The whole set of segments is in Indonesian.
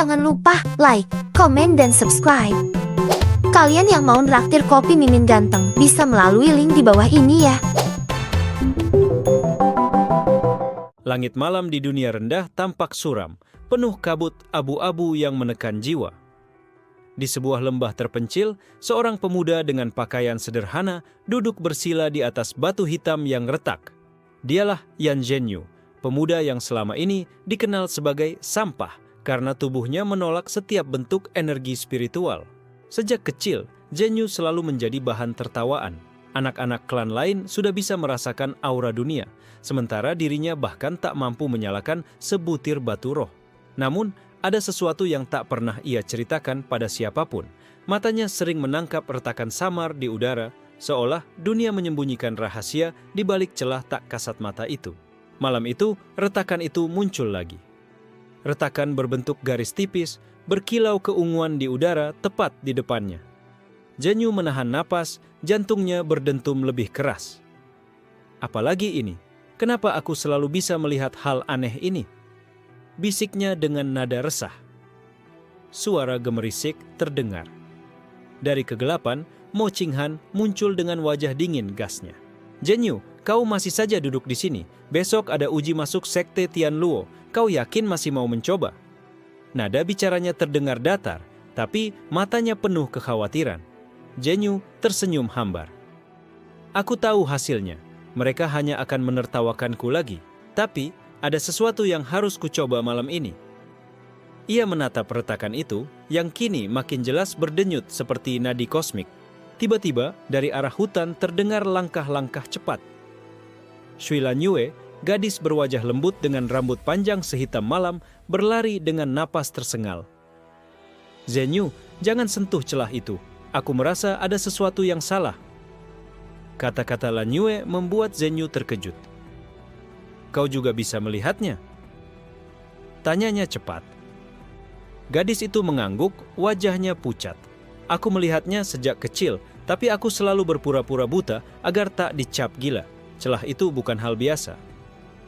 Jangan lupa like, komen, dan subscribe. Kalian yang mau nraktir kopi Mimin Ganteng bisa melalui link di bawah ini ya. Langit malam di dunia rendah tampak suram, penuh kabut abu-abu yang menekan jiwa. Di sebuah lembah terpencil, seorang pemuda dengan pakaian sederhana duduk bersila di atas batu hitam yang retak. Dialah Yan Zhenyu, pemuda yang selama ini dikenal sebagai sampah karena tubuhnya menolak setiap bentuk energi spiritual. Sejak kecil, Zhenyu selalu menjadi bahan tertawaan. Anak-anak klan lain sudah bisa merasakan aura dunia, sementara dirinya bahkan tak mampu menyalakan sebutir batu roh. Namun, ada sesuatu yang tak pernah ia ceritakan pada siapapun. Matanya sering menangkap retakan samar di udara, seolah dunia menyembunyikan rahasia di balik celah tak kasat mata itu. Malam itu, retakan itu muncul lagi. Retakan berbentuk garis tipis, berkilau keunguan di udara tepat di depannya. Zhenyu menahan napas, jantungnya berdentum lebih keras. Apalagi ini? Kenapa aku selalu bisa melihat hal aneh ini? Bisiknya dengan nada resah. Suara gemerisik terdengar. Dari kegelapan, Mo Qinghan muncul dengan wajah dingin gasnya. Zhenyu, kau masih saja duduk di sini. Besok ada uji masuk sekte Tianluo. Kau yakin masih mau mencoba? Nada bicaranya terdengar datar, tapi matanya penuh kekhawatiran. Zhenyu tersenyum hambar. Aku tahu hasilnya. Mereka hanya akan menertawakanku lagi. Tapi ada sesuatu yang harus kucoba malam ini. Ia menatap retakan itu, yang kini makin jelas berdenyut seperti nadi kosmik. Tiba-tiba, dari arah hutan terdengar langkah-langkah cepat. Shui Lanyue, gadis berwajah lembut dengan rambut panjang sehitam malam, berlari dengan napas tersengal. Zhenyu, jangan sentuh celah itu. Aku merasa ada sesuatu yang salah. Kata-kata Lanyue membuat Zhenyu terkejut. Kau juga bisa melihatnya? Tanyanya cepat. Gadis itu mengangguk, wajahnya pucat. Aku melihatnya sejak kecil, tapi aku selalu berpura-pura buta agar tak dicap gila. Celah itu bukan hal biasa.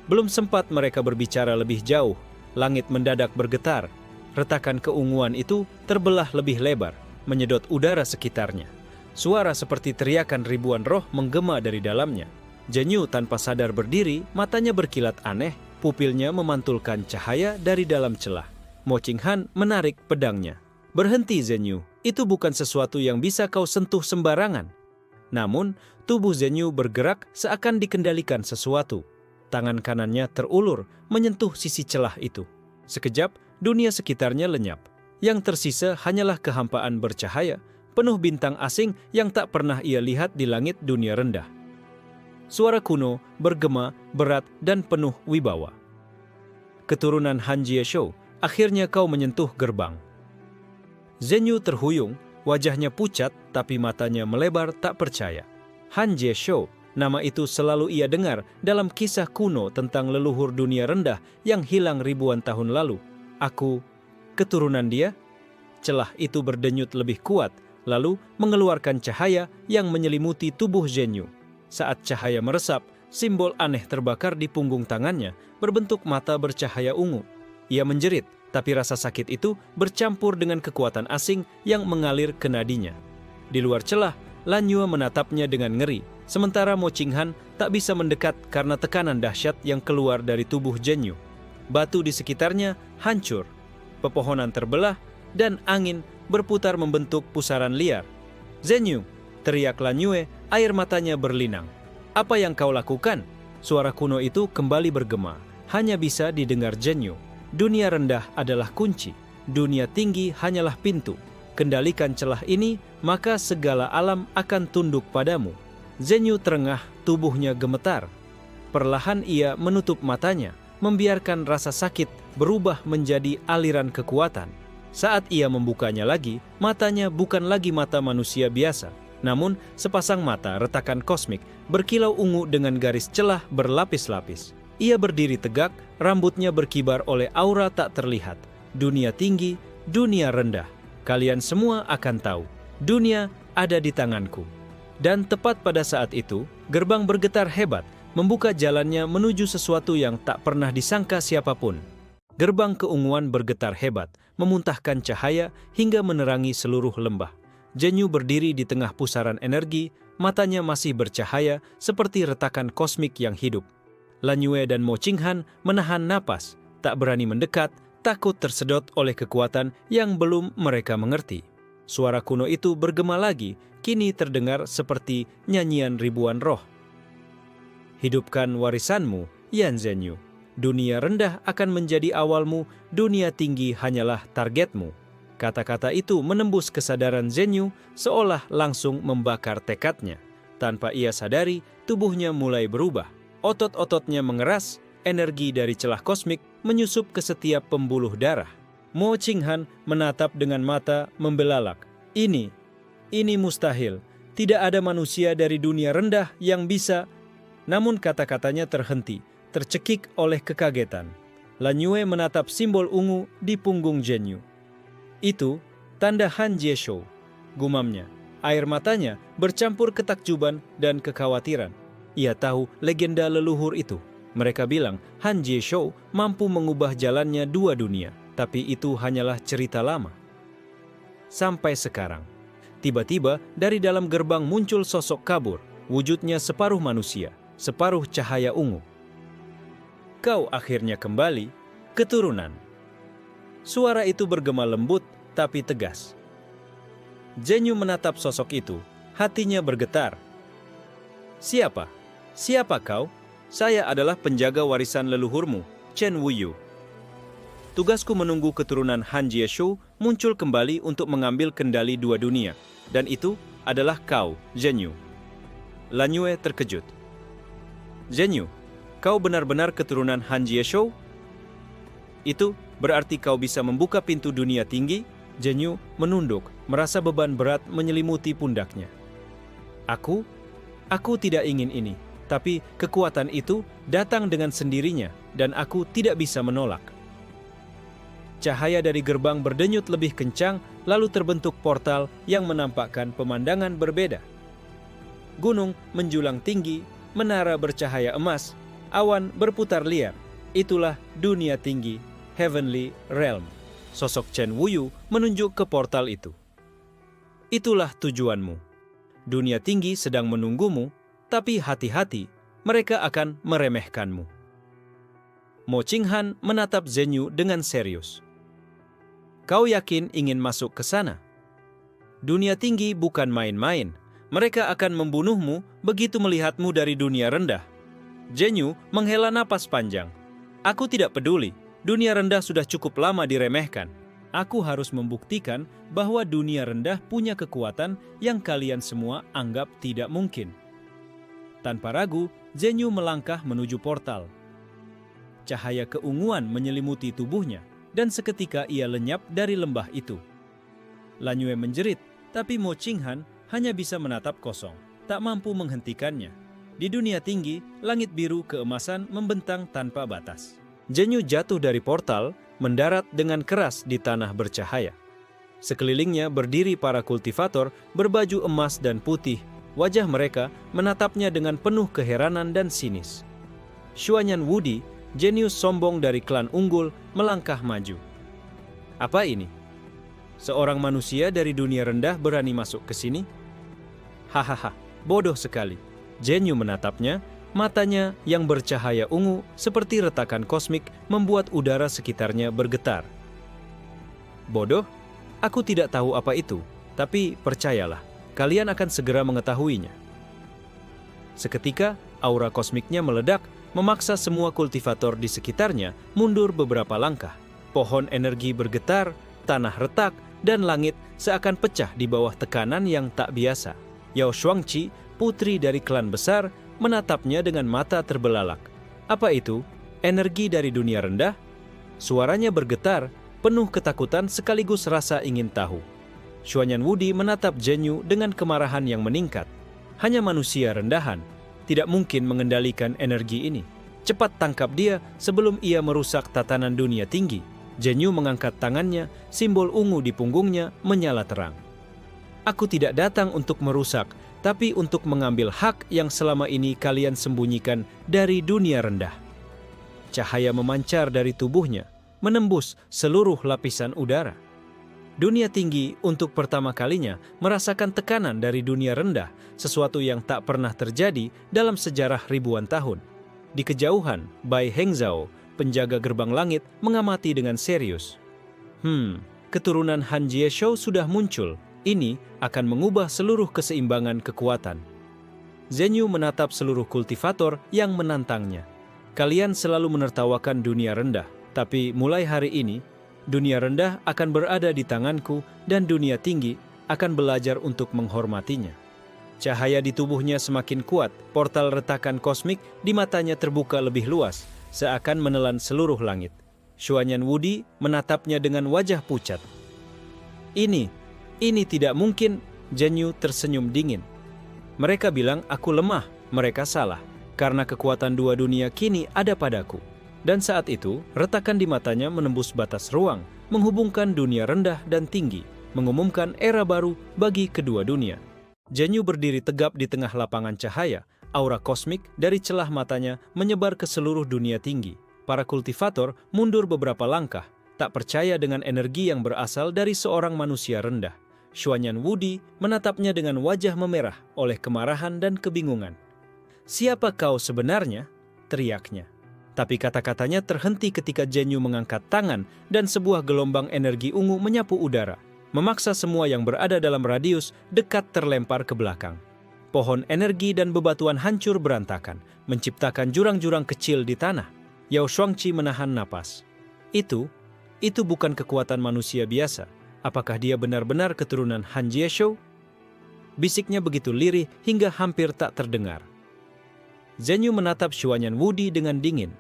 Belum sempat mereka berbicara lebih jauh, langit mendadak bergetar. Retakan keunguan itu terbelah lebih lebar, menyedot udara sekitarnya. Suara seperti teriakan ribuan roh menggema dari dalamnya. Zhenyu tanpa sadar berdiri, matanya berkilat aneh, pupilnya memantulkan cahaya dari dalam celah. Mo Qinghan menarik pedangnya. Berhenti Zhenyu, itu bukan sesuatu yang bisa kau sentuh sembarangan. Namun, tubuh Zhenyu bergerak seakan dikendalikan sesuatu. Tangan kanannya terulur, menyentuh sisi celah itu. Sekejap, dunia sekitarnya lenyap. Yang tersisa hanyalah kehampaan bercahaya, penuh bintang asing yang tak pernah ia lihat di langit dunia rendah. Suara kuno, bergema, berat, dan penuh wibawa. Keturunan Han Jieshou, akhirnya kau menyentuh gerbang. Zhenyu terhuyung, wajahnya pucat tapi matanya melebar tak percaya. Han Jieshou, nama itu selalu ia dengar dalam kisah kuno tentang leluhur dunia rendah yang hilang ribuan tahun lalu. Aku, keturunan dia? Celah itu berdenyut lebih kuat, lalu mengeluarkan cahaya yang menyelimuti tubuh Zhenyu. Saat cahaya meresap, simbol aneh terbakar di punggung tangannya, berbentuk mata bercahaya ungu. Ia menjerit, tapi rasa sakit itu bercampur dengan kekuatan asing yang mengalir ke nadinya. Di luar celah, Lanyue menatapnya dengan ngeri, sementara Mo Qinghan tak bisa mendekat karena tekanan dahsyat yang keluar dari tubuh Zhenyu. Batu di sekitarnya hancur, pepohonan terbelah, dan angin berputar membentuk pusaran liar. Zhenyu, teriak Lanyue, air matanya berlinang. Apa yang kau lakukan? Suara kuno itu kembali bergema. Hanya bisa didengar Zhenyu. Dunia rendah adalah kunci. Dunia tinggi hanyalah pintu. Kendalikan celah ini, maka segala alam akan tunduk padamu. Zhenyu terengah, tubuhnya gemetar. Perlahan ia menutup matanya, membiarkan rasa sakit berubah menjadi aliran kekuatan. Saat ia membukanya lagi, matanya bukan lagi mata manusia biasa. Namun, sepasang mata retakan kosmik berkilau ungu dengan garis celah berlapis-lapis. Ia berdiri tegak, rambutnya berkibar oleh aura tak terlihat. Dunia tinggi, dunia rendah. Kalian semua akan tahu, dunia ada di tanganku. Dan tepat pada saat itu, gerbang bergetar hebat, membuka jalannya menuju sesuatu yang tak pernah disangka siapapun. Gerbang keunguan bergetar hebat, memuntahkan cahaya hingga menerangi seluruh lembah. Zhenyu berdiri di tengah pusaran energi, matanya masih bercahaya seperti retakan kosmik yang hidup. Lan Yue dan Mo Qinghan menahan napas, tak berani mendekat, takut tersedot oleh kekuatan yang belum mereka mengerti. Suara kuno itu bergema lagi, kini terdengar seperti nyanyian ribuan roh. Hidupkan warisanmu, Yan Zhenyu. Dunia rendah akan menjadi awalmu, dunia tinggi hanyalah targetmu. Kata-kata itu menembus kesadaran Zhenyu seolah langsung membakar tekadnya. Tanpa ia sadari, tubuhnya mulai berubah. Otot-ototnya mengeras, energi dari celah kosmik menyusup ke setiap pembuluh darah. Mo Qinghan menatap dengan mata membelalak. Ini mustahil. Tidak ada manusia dari dunia rendah yang bisa. Namun kata-katanya terhenti, tercekik oleh kekagetan. Lan Yue menatap simbol ungu di punggung Zhenyu. Itu tanda Han Jieshou, gumamnya. Air matanya bercampur ketakjuban dan kekhawatiran. Ia tahu legenda leluhur itu. Mereka bilang Han Jieshou mampu mengubah jalannya dua dunia, tapi itu hanyalah cerita lama. Sampai sekarang, tiba-tiba dari dalam gerbang muncul sosok kabur, wujudnya separuh manusia, separuh cahaya ungu. Kau akhirnya kembali, keturunan. Suara itu bergema lembut tapi tegas. Zhenyu menatap sosok itu, hatinya bergetar. Siapa? Siapa kau? Saya adalah penjaga warisan leluhurmu, Chen Wuyu. Tugasku menunggu keturunan Han Jieshou muncul kembali untuk mengambil kendali dua dunia. Dan itu adalah kau, Zhenyu. Lan Yue terkejut. Zhenyu, kau benar-benar keturunan Han Jieshou? Itu berarti kau bisa membuka pintu dunia tinggi? Zhenyu menunduk, merasa beban berat menyelimuti pundaknya. Aku tidak ingin ini, tapi kekuatan itu datang dengan sendirinya dan aku tidak bisa menolak. Cahaya dari gerbang berdenyut lebih kencang, lalu terbentuk portal yang menampakkan pemandangan berbeda. Gunung menjulang tinggi, menara bercahaya emas, awan berputar liar. Itulah dunia tinggi, Heavenly Realm. Sosok Chen Wuyu menunjuk ke portal itu. Itulah tujuanmu. Dunia tinggi sedang menunggumu, tapi hati-hati, mereka akan meremehkanmu. Mo Qinghan menatap Zhenyu dengan serius. Kau yakin ingin masuk ke sana? Dunia tinggi bukan main-main. Mereka akan membunuhmu begitu melihatmu dari dunia rendah. Zhenyu menghela napas panjang. Aku tidak peduli. Dunia rendah sudah cukup lama diremehkan. Aku harus membuktikan bahwa dunia rendah punya kekuatan yang kalian semua anggap tidak mungkin. Tanpa ragu, Zhenyu melangkah menuju portal. Cahaya keunguan menyelimuti tubuhnya, dan seketika ia lenyap dari lembah itu. Lan Yue menjerit, tapi Mo Qinghan hanya bisa menatap kosong, tak mampu menghentikannya. Di dunia tinggi, langit biru keemasan membentang tanpa batas. Zhenyu jatuh dari portal, mendarat dengan keras di tanah bercahaya. Sekelilingnya berdiri para kultivator berbaju emas dan putih. Wajah mereka menatapnya dengan penuh keheranan dan sinis. Xuanyan Wudi, jenius sombong dari klan unggul, melangkah maju. Apa ini? Seorang manusia dari dunia rendah berani masuk ke sini? Hahaha, bodoh sekali. Zhenyu menatapnya. Matanya yang bercahaya ungu seperti retakan kosmik membuat udara sekitarnya bergetar. Bodoh? Aku tidak tahu apa itu, tapi percayalah, kalian akan segera mengetahuinya. Seketika, aura kosmiknya meledak, memaksa semua kultivator di sekitarnya mundur beberapa langkah. Pohon energi bergetar, tanah retak, dan langit seakan pecah di bawah tekanan yang tak biasa. Yao Shuangqi, putri dari klan besar, menatapnya dengan mata terbelalak. Apa itu? Energi dari dunia rendah? Suaranya bergetar, penuh ketakutan sekaligus rasa ingin tahu. Xuanyan Wudi menatap Zhenyu dengan kemarahan yang meningkat. Hanya manusia rendahan, tidak mungkin mengendalikan energi ini. Cepat tangkap dia sebelum ia merusak tatanan dunia tinggi. Zhenyu mengangkat tangannya, simbol ungu di punggungnya menyala terang. Aku tidak datang untuk merusak, tapi untuk mengambil hak yang selama ini kalian sembunyikan dari dunia rendah. Cahaya memancar dari tubuhnya, menembus seluruh lapisan udara. Dunia tinggi untuk pertama kalinya merasakan tekanan dari dunia rendah, sesuatu yang tak pernah terjadi dalam sejarah ribuan tahun. Di kejauhan, Bai Hengzhou, penjaga gerbang langit, mengamati dengan serius. Keturunan Han Jieshou sudah muncul. Ini akan mengubah seluruh keseimbangan kekuatan. Zhen Yu menatap seluruh kultivator yang menantangnya. Kalian selalu menertawakan dunia rendah, tapi mulai hari ini, dunia rendah akan berada di tanganku dan dunia tinggi akan belajar untuk menghormatinya. Cahaya di tubuhnya semakin kuat, portal retakan kosmik di matanya terbuka lebih luas, seakan menelan seluruh langit. Xuanyan Wudi menatapnya dengan wajah pucat. Ini tidak mungkin, Zhen Yu tersenyum dingin. Mereka bilang aku lemah, mereka salah, karena kekuatan dua dunia kini ada padaku. Dan saat itu, retakan di matanya menembus batas ruang, menghubungkan dunia rendah dan tinggi, mengumumkan era baru bagi kedua dunia. Zhen Yu berdiri tegap di tengah lapangan cahaya, aura kosmik dari celah matanya menyebar ke seluruh dunia tinggi. Para kultivator mundur beberapa langkah, tak percaya dengan energi yang berasal dari seorang manusia rendah. Xuanyan Wudi menatapnya dengan wajah memerah oleh kemarahan dan kebingungan. "Siapa kau sebenarnya?" teriaknya. Tapi kata-katanya terhenti ketika Zhen Yu mengangkat tangan dan sebuah gelombang energi ungu menyapu udara, memaksa semua yang berada dalam radius dekat terlempar ke belakang. Pohon energi dan bebatuan hancur berantakan, menciptakan jurang-jurang kecil di tanah. Yao Shuangqi menahan napas. Itu bukan kekuatan manusia biasa. Apakah dia benar-benar keturunan Han Jieshou? Bisiknya begitu lirih hingga hampir tak terdengar. Zhen Yu menatap Xuanyan Wudi dengan dingin.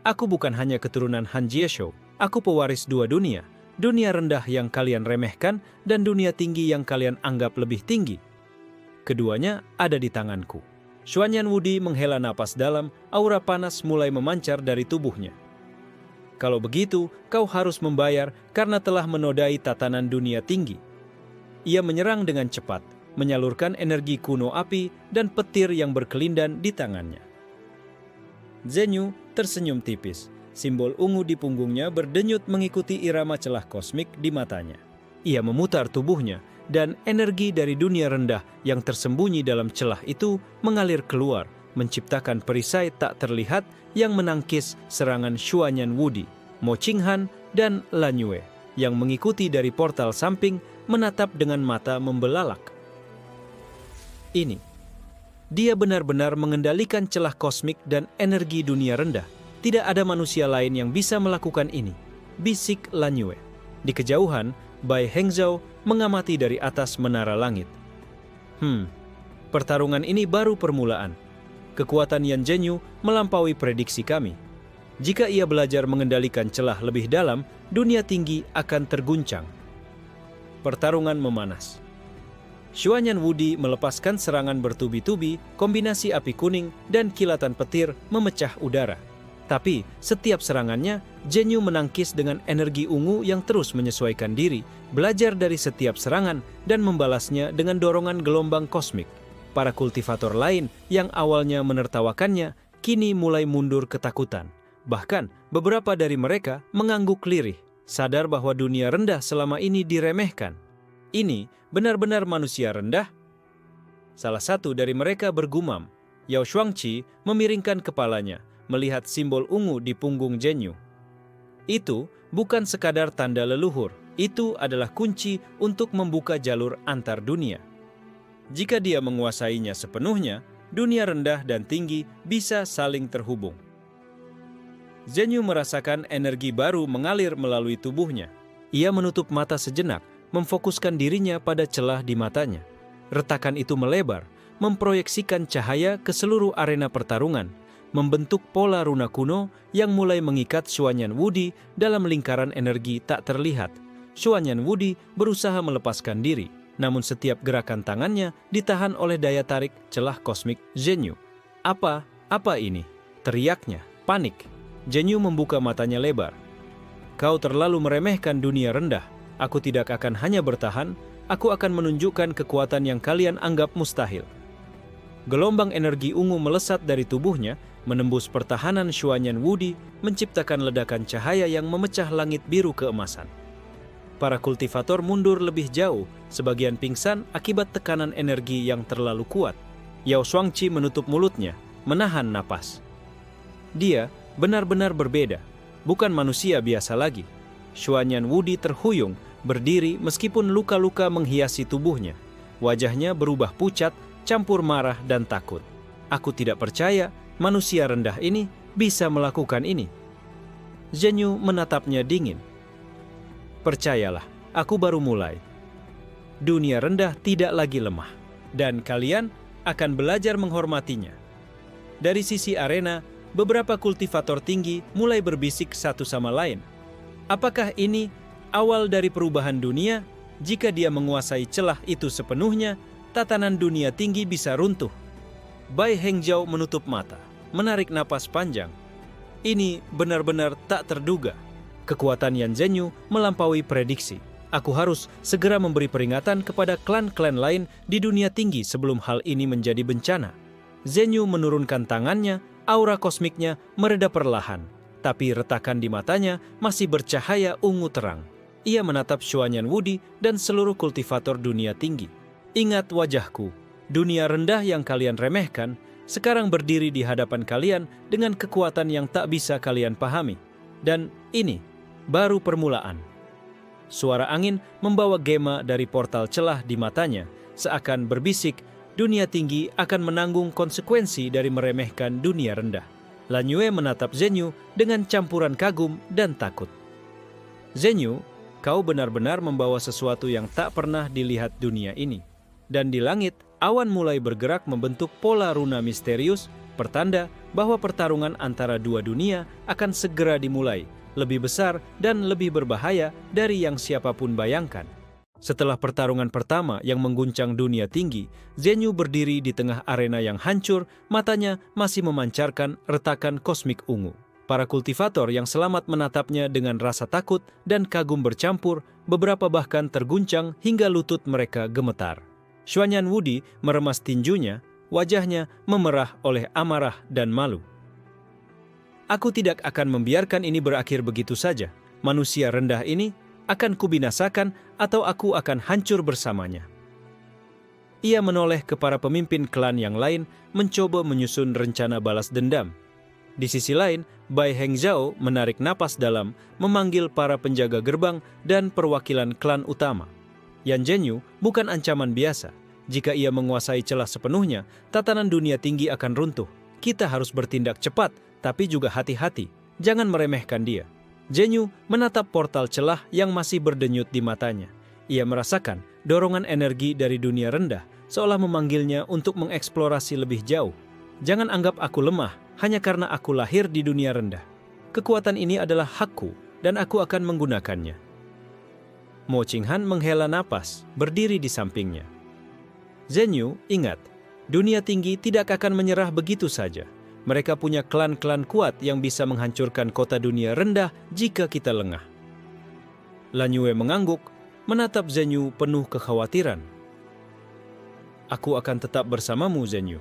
"Aku bukan hanya keturunan Han Jieshou, aku pewaris dua dunia. Dunia rendah yang kalian remehkan dan dunia tinggi yang kalian anggap lebih tinggi. Keduanya ada di tanganku." Xuanyan Wudi menghela napas dalam, aura panas mulai memancar dari tubuhnya. "Kalau begitu, kau harus membayar karena telah menodai tatanan dunia tinggi." Ia menyerang dengan cepat, menyalurkan energi kuno api dan petir yang berkelindan di tangannya. Zhen Yu tersenyum tipis. Simbol ungu di punggungnya berdenyut mengikuti irama celah kosmik di matanya. Ia memutar tubuhnya, dan energi dari dunia rendah yang tersembunyi dalam celah itu mengalir keluar, menciptakan perisai tak terlihat yang menangkis serangan Xuanyan Wudi, Mo Qinghan, dan Lan Yue yang mengikuti dari portal samping menatap dengan mata membelalak. Dia benar-benar mengendalikan celah kosmik dan energi dunia rendah. Tidak ada manusia lain yang bisa melakukan ini, bisik Lan Yue. Di kejauhan, Bai Hengzhou mengamati dari atas menara langit. Pertarungan ini baru permulaan. Kekuatan Yan Zhen Yu melampaui prediksi kami. Jika ia belajar mengendalikan celah lebih dalam, dunia tinggi akan terguncang. Pertarungan memanas. Xuanyan Wudi melepaskan serangan bertubi-tubi, kombinasi api kuning dan kilatan petir memecah udara. Tapi setiap serangannya, Zhen Yu menangkis dengan energi ungu yang terus menyesuaikan diri, belajar dari setiap serangan dan membalasnya dengan dorongan gelombang kosmik. Para kultivator lain yang awalnya menertawakannya, kini mulai mundur ketakutan. Bahkan beberapa dari mereka mengangguk lirih, sadar bahwa dunia rendah selama ini diremehkan. Ini benar-benar manusia rendah? Salah satu dari mereka bergumam. Yao Shuangqi memiringkan kepalanya, melihat simbol ungu di punggung Zhen Yu. Itu bukan sekadar tanda leluhur, itu adalah kunci untuk membuka jalur antar dunia. Jika dia menguasainya sepenuhnya, dunia rendah dan tinggi bisa saling terhubung. Zhen Yu merasakan energi baru mengalir melalui tubuhnya. Ia menutup mata sejenak, memfokuskan dirinya pada celah di matanya. Retakan itu melebar, memproyeksikan cahaya ke seluruh arena pertarungan, membentuk pola runa kuno yang mulai mengikat Xuanyan Wudi dalam lingkaran energi tak terlihat. Xuanyan Wudi berusaha melepaskan diri, namun setiap gerakan tangannya ditahan oleh daya tarik celah kosmik Zhen Yu. Apa ini? Teriaknya, panik. Zhen Yu membuka matanya lebar. "Kau terlalu meremehkan dunia rendah. Aku tidak akan hanya bertahan, aku akan menunjukkan kekuatan yang kalian anggap mustahil." Gelombang energi ungu melesat dari tubuhnya menembus pertahanan Xuanyan Wudi, menciptakan ledakan cahaya yang memecah langit biru keemasan. Para kultivator mundur lebih jauh, sebagian pingsan akibat tekanan energi yang terlalu kuat. Yao Shuangqi menutup mulutnya, menahan napas. Dia benar-benar berbeda, bukan manusia biasa lagi. Xuanyan Wudi terhuyung, berdiri meskipun luka-luka menghiasi tubuhnya. Wajahnya berubah pucat, campur marah dan takut. Aku tidak percaya manusia rendah ini bisa melakukan ini. Zhen Yu menatapnya dingin. Percayalah, aku baru mulai. Dunia rendah tidak lagi lemah, dan kalian akan belajar menghormatinya. Dari sisi arena, beberapa kultivator tinggi mulai berbisik satu sama lain. Apakah ini awal dari perubahan dunia? Jika dia menguasai celah itu sepenuhnya, tatanan dunia tinggi bisa runtuh. Bai Hengzhou menutup mata, menarik napas panjang. Ini benar-benar tak terduga. Kekuatan Yan Zhenyu melampaui prediksi. Aku harus segera memberi peringatan kepada klan-klan lain di dunia tinggi sebelum hal ini menjadi bencana. Zhenyu menurunkan tangannya, aura kosmiknya mereda perlahan, tapi retakan di matanya masih bercahaya ungu terang. Ia menatap Xuanyan Wudi dan seluruh kultivator dunia tinggi. Ingat wajahku, dunia rendah yang kalian remehkan, sekarang berdiri di hadapan kalian dengan kekuatan yang tak bisa kalian pahami. Dan ini baru permulaan. Suara angin membawa gema dari portal celah di matanya, seakan berbisik, dunia tinggi akan menanggung konsekuensi dari meremehkan dunia rendah. Lan Yue menatap Zhen Yu dengan campuran kagum dan takut. Zhen Yu, kau benar-benar membawa sesuatu yang tak pernah dilihat dunia ini. Dan di langit, awan mulai bergerak membentuk pola runa misterius, pertanda bahwa pertarungan antara dua dunia akan segera dimulai, lebih besar dan lebih berbahaya dari yang siapapun bayangkan. Setelah pertarungan pertama yang mengguncang dunia tinggi, Zhen Yu berdiri di tengah arena yang hancur, matanya masih memancarkan retakan kosmik ungu. Para kultivator yang selamat menatapnya dengan rasa takut dan kagum bercampur, beberapa bahkan terguncang hingga lutut mereka gemetar. Xuanyan Wudi meremas tinjunya, wajahnya memerah oleh amarah dan malu. Aku tidak akan membiarkan ini berakhir begitu saja. Manusia rendah ini akan kubinasakan atau aku akan hancur bersamanya. Ia menoleh ke para pemimpin klan yang lain, mencoba menyusun rencana balas dendam. Di sisi lain, Bai Hengzhou menarik napas dalam, memanggil para penjaga gerbang dan perwakilan klan utama. Yan Zhenyu bukan ancaman biasa. Jika ia menguasai celah sepenuhnya, tatanan dunia tinggi akan runtuh. Kita harus bertindak cepat, tapi juga hati-hati. Jangan meremehkan dia. Zhen Yu menatap portal celah yang masih berdenyut di matanya. Ia merasakan dorongan energi dari dunia rendah, seolah memanggilnya untuk mengeksplorasi lebih jauh. Jangan anggap aku lemah hanya karena aku lahir di dunia rendah. Kekuatan ini adalah hakku dan aku akan menggunakannya. Mo Qinghan menghela napas, berdiri di sampingnya. Zhen Yu, ingat, dunia tinggi tidak akan menyerah begitu saja. Mereka punya klan-klan kuat yang bisa menghancurkan kota dunia rendah jika kita lengah. Lan Yue mengangguk, menatap Zhen Yu penuh kekhawatiran. Aku akan tetap bersamamu, Zhen Yu.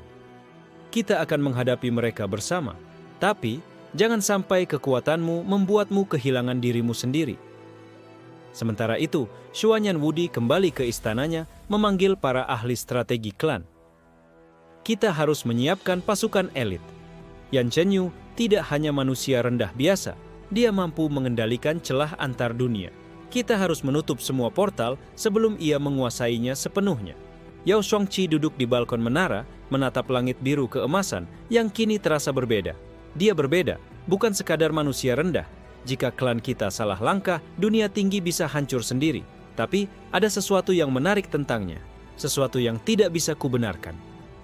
Kita akan menghadapi mereka bersama. Tapi, jangan sampai kekuatanmu membuatmu kehilangan dirimu sendiri. Sementara itu, Xuanyan Wudi kembali ke istananya memanggil para ahli strategi klan. Kita harus menyiapkan pasukan elit. Yan Zhenyu tidak hanya manusia rendah biasa, dia mampu mengendalikan celah antar dunia. Kita harus menutup semua portal sebelum ia menguasainya sepenuhnya. Yao Shuangqi duduk di balkon menara, menatap langit biru keemasan yang kini terasa berbeda. Dia berbeda, bukan sekadar manusia rendah. Jika klan kita salah langkah, dunia tinggi bisa hancur sendiri. Tapi ada sesuatu yang menarik tentangnya, sesuatu yang tidak bisa kubenarkan.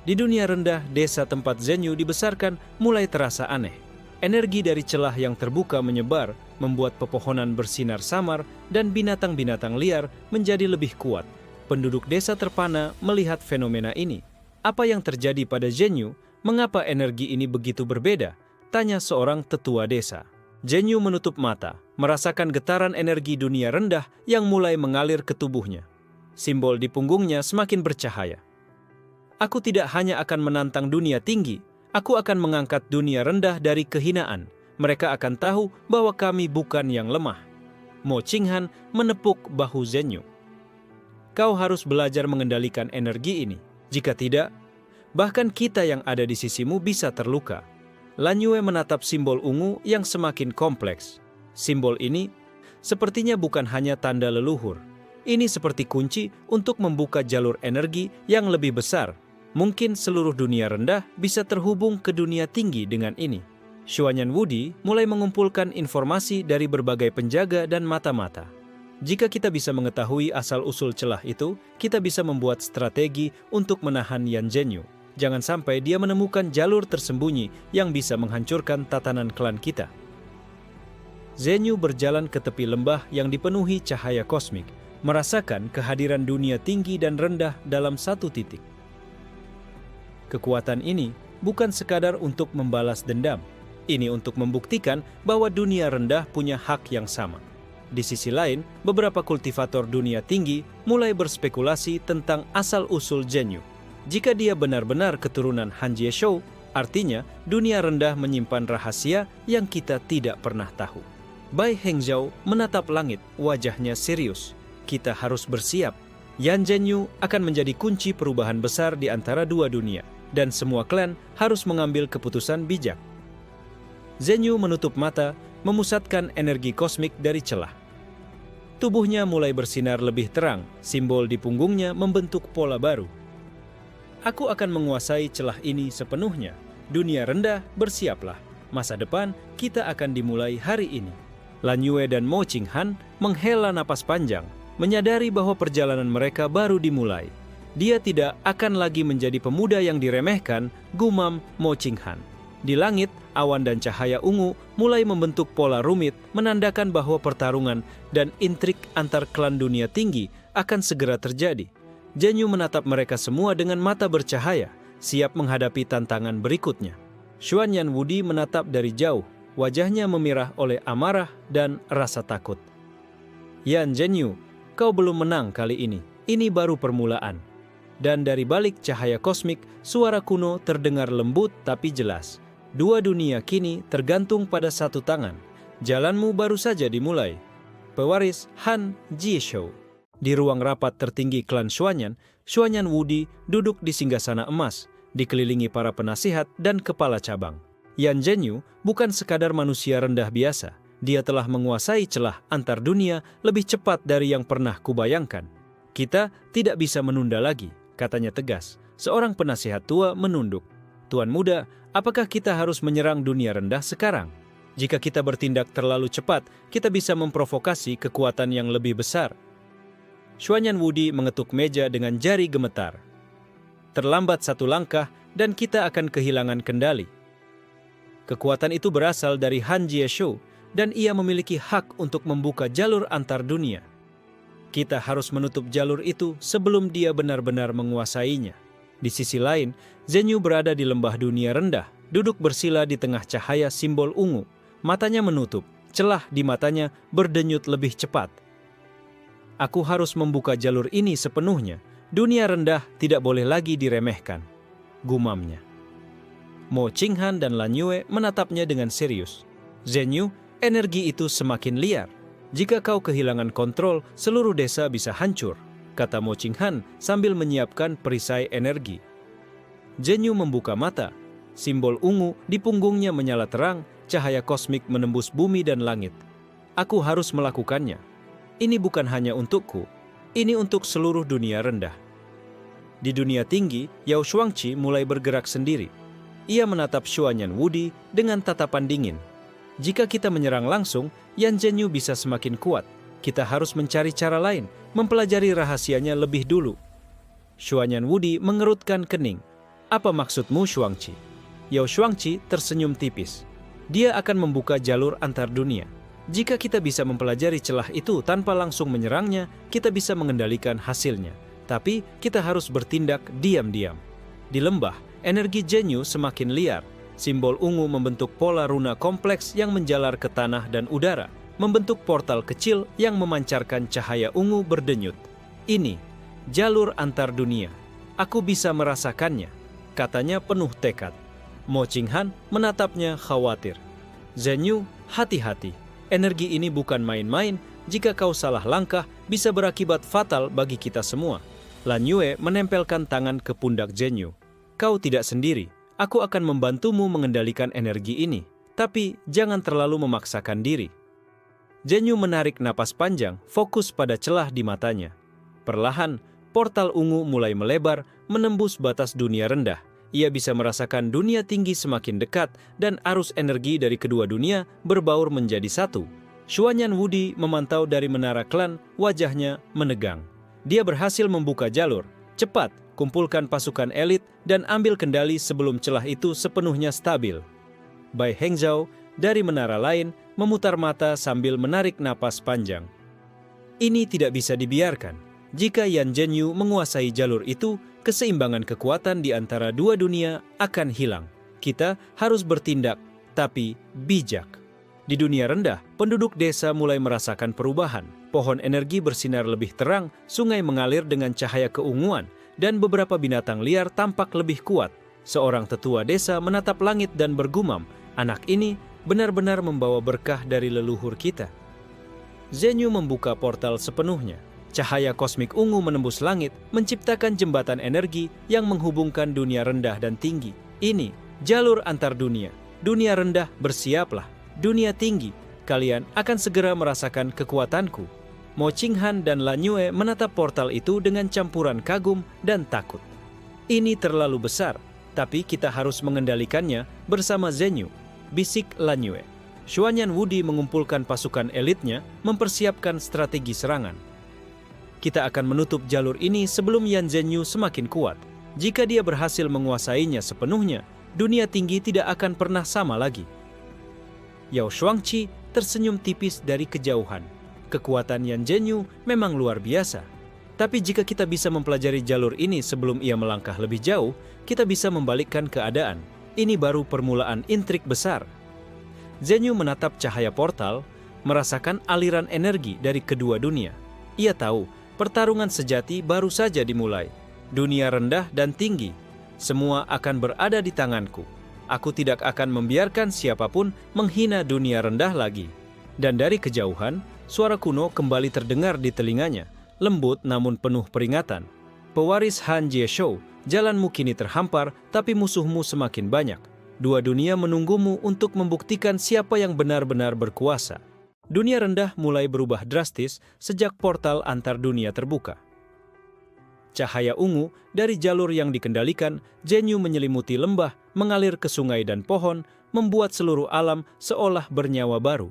Di dunia rendah, desa tempat Zhen Yu dibesarkan mulai terasa aneh. Energi dari celah yang terbuka menyebar, membuat pepohonan bersinar samar dan binatang-binatang liar menjadi lebih kuat. Penduduk desa terpana melihat fenomena ini. Apa yang terjadi pada Zhen Yu? Mengapa energi ini begitu berbeda? Tanya seorang tetua desa. Zhen Yu menutup mata, merasakan getaran energi dunia rendah yang mulai mengalir ke tubuhnya. Simbol di punggungnya semakin bercahaya. Aku tidak hanya akan menantang dunia tinggi, Aku akan mengangkat dunia rendah dari kehinaan. Mereka akan tahu bahwa kami bukan yang lemah. Mo Qinghan menepuk bahu Zhenyu. Kau harus belajar mengendalikan energi ini. Jika tidak, bahkan kita yang ada di sisimu bisa terluka. Lan Yue menatap simbol ungu yang semakin kompleks. Simbol ini sepertinya bukan hanya tanda leluhur. Ini seperti kunci untuk membuka jalur energi yang lebih besar. Mungkin seluruh dunia rendah bisa terhubung ke dunia tinggi dengan ini. Xuanyan Wudi mulai mengumpulkan informasi dari berbagai penjaga dan mata-mata. Jika kita bisa mengetahui asal-usul celah itu, kita bisa membuat strategi untuk menahan Yan Zhenyu. Jangan sampai dia menemukan jalur tersembunyi yang bisa menghancurkan tatanan klan kita. Zhenyu berjalan ke tepi lembah yang dipenuhi cahaya kosmik, merasakan kehadiran dunia tinggi dan rendah dalam satu titik. Kekuatan ini bukan sekadar untuk membalas dendam. Ini untuk membuktikan bahwa dunia rendah punya hak yang sama. Di sisi lain, beberapa kultivator dunia tinggi mulai berspekulasi tentang asal-usul Zhenyu. Jika dia benar-benar keturunan Han Jieshou, artinya dunia rendah menyimpan rahasia yang kita tidak pernah tahu. Bai Hengzhou menatap langit, wajahnya serius. Kita harus bersiap. Yan Zhenyu akan menjadi kunci perubahan besar di antara dua dunia, dan semua klan harus mengambil keputusan bijak. Zhenyu menutup mata, memusatkan energi kosmik dari celah. Tubuhnya mulai bersinar lebih terang, simbol di punggungnya membentuk pola baru. Aku akan menguasai celah ini sepenuhnya. Dunia rendah, bersiaplah. Masa depan kita akan dimulai hari ini. Lan Yue dan Mo Qinghan menghela napas panjang, menyadari bahwa perjalanan mereka baru dimulai. Dia tidak akan lagi menjadi pemuda yang diremehkan, gumam Mo Qinghan. Di langit, awan dan cahaya ungu mulai membentuk pola rumit, menandakan bahwa pertarungan dan intrik antar klan dunia tinggi akan segera terjadi. Zhenyu menatap mereka semua dengan mata bercahaya, siap menghadapi tantangan berikutnya. Xuanyan Wudi menatap dari jauh, wajahnya memirah oleh amarah dan rasa takut. Yan Zhenyu, kau belum menang kali ini. Ini baru permulaan. Dan dari balik cahaya kosmik, suara kuno terdengar lembut tapi jelas. Dua dunia kini tergantung pada satu tangan. Jalanmu baru saja dimulai. Pewaris Han Jieshou. Di ruang rapat tertinggi klan Xuanyan, Xuanyan Wudi duduk di singgasana emas, dikelilingi para penasihat dan kepala cabang. Yan Zhenyu bukan sekadar manusia rendah biasa. Dia telah menguasai celah antar dunia lebih cepat dari yang pernah kubayangkan. Kita tidak bisa menunda lagi, katanya tegas. Seorang penasihat tua menunduk. Tuan muda, apakah kita harus menyerang dunia rendah sekarang? Jika kita bertindak terlalu cepat, kita bisa memprovokasi kekuatan yang lebih besar. Xuanyan Wudi mengetuk meja dengan jari gemetar. Terlambat satu langkah dan kita akan kehilangan kendali. Kekuatan itu berasal dari Han Jieshou dan ia memiliki hak untuk membuka jalur antar dunia. Kita harus menutup jalur itu sebelum dia benar-benar menguasainya. Di sisi lain, Zhenyu berada di lembah dunia rendah, duduk bersila di tengah cahaya simbol ungu. Matanya menutup, celah di matanya berdenyut lebih cepat. Aku harus membuka jalur ini sepenuhnya. Dunia rendah tidak boleh lagi diremehkan, gumamnya. Mo Qinghan dan Lan Yue menatapnya dengan serius. Zhenyu, energi itu semakin liar. Jika kau kehilangan kontrol, seluruh desa bisa hancur, kata Mo Qinghan sambil menyiapkan perisai energi. Zhenyu membuka mata. Simbol ungu di punggungnya menyala terang, cahaya kosmik menembus bumi dan langit. Aku harus melakukannya. Ini bukan hanya untukku, ini untuk seluruh dunia rendah. Di dunia tinggi, Yao Shuangqi mulai bergerak sendiri. Ia menatap Xuanyan Wudi dengan tatapan dingin. Jika kita menyerang langsung, Yan Zhenyu bisa semakin kuat. Kita harus mencari cara lain, mempelajari rahasianya lebih dulu. Xuanyan Wudi mengerutkan kening. Apa maksudmu, Shuangqi? Yao Shuangqi tersenyum tipis. Dia akan membuka jalur antar dunia. Jika kita bisa mempelajari celah itu tanpa langsung menyerangnya, kita bisa mengendalikan hasilnya. Tapi kita harus bertindak diam-diam. Di lembah, energi Zhenyu semakin liar. Simbol ungu membentuk pola runa kompleks yang menjalar ke tanah dan udara, membentuk portal kecil yang memancarkan cahaya ungu berdenyut. Ini, jalur antar dunia. Aku bisa merasakannya, katanya penuh tekad. Mo Qinghan menatapnya khawatir. Zhenyu, hati-hati. Energi ini bukan main-main. Jika kau salah langkah, bisa berakibat fatal bagi kita semua. Lan Yue menempelkan tangan ke pundak Zhenyu. Kau tidak sendiri. Aku akan membantumu mengendalikan energi ini. Tapi jangan terlalu memaksakan diri. Zhenyu menarik napas panjang, fokus pada celah di matanya. Perlahan, portal ungu mulai melebar, menembus batas dunia rendah. Ia bisa merasakan dunia tinggi semakin dekat dan arus energi dari kedua dunia berbaur menjadi satu. Xuanyan Wudi memantau dari menara klan, wajahnya menegang. Dia berhasil membuka jalur. Cepat, kumpulkan pasukan elit dan ambil kendali sebelum celah itu sepenuhnya stabil. Bai Hengzhou dari menara lain memutar mata sambil menarik napas panjang. Ini tidak bisa dibiarkan. Jika Yan Zhenyu menguasai jalur itu, keseimbangan kekuatan di antara dua dunia akan hilang. Kita harus bertindak, tapi bijak. Di dunia rendah, penduduk desa mulai merasakan perubahan. Pohon energi bersinar lebih terang, sungai mengalir dengan cahaya keunguan, dan beberapa binatang liar tampak lebih kuat. Seorang tetua desa menatap langit dan bergumam, anak ini benar-benar membawa berkah dari leluhur kita. Zhenyu membuka portal sepenuhnya. Cahaya kosmik ungu menembus langit, menciptakan jembatan energi yang menghubungkan dunia rendah dan tinggi. Ini jalur antar dunia. Dunia rendah, bersiaplah. Dunia tinggi, kalian akan segera merasakan kekuatanku. Mo Qinghan dan Lan Yue menatap portal itu dengan campuran kagum dan takut. Ini terlalu besar, tapi kita harus mengendalikannya bersama Zhenyu, bisik Lan Yue. Xuanyan Wudi mengumpulkan pasukan elitnya, mempersiapkan strategi serangan. Kita akan menutup jalur ini sebelum Yan Zhenyu semakin kuat. Jika dia berhasil menguasainya sepenuhnya, dunia tinggi tidak akan pernah sama lagi. Yao Shuangqi tersenyum tipis dari kejauhan. Kekuatan Yan Zhenyu memang luar biasa. Tapi jika kita bisa mempelajari jalur ini sebelum ia melangkah lebih jauh, kita bisa membalikkan keadaan. Ini baru permulaan intrik besar. Zhenyu menatap cahaya portal, merasakan aliran energi dari kedua dunia. Ia tahu, pertarungan sejati baru saja dimulai. Dunia rendah dan tinggi, semua akan berada di tanganku. Aku tidak akan membiarkan siapapun menghina dunia rendah lagi. Dan dari kejauhan, suara kuno kembali terdengar di telinganya, lembut namun penuh peringatan. Pewaris Han Jieshou, jalanmu kini terhampar, tapi musuhmu semakin banyak. Dua dunia menunggumu untuk membuktikan siapa yang benar-benar berkuasa. Dunia rendah mulai berubah drastis sejak portal antar dunia terbuka. Cahaya ungu dari jalur yang dikendalikan, Zhenyu menyelimuti lembah, mengalir ke sungai dan pohon, membuat seluruh alam seolah bernyawa baru.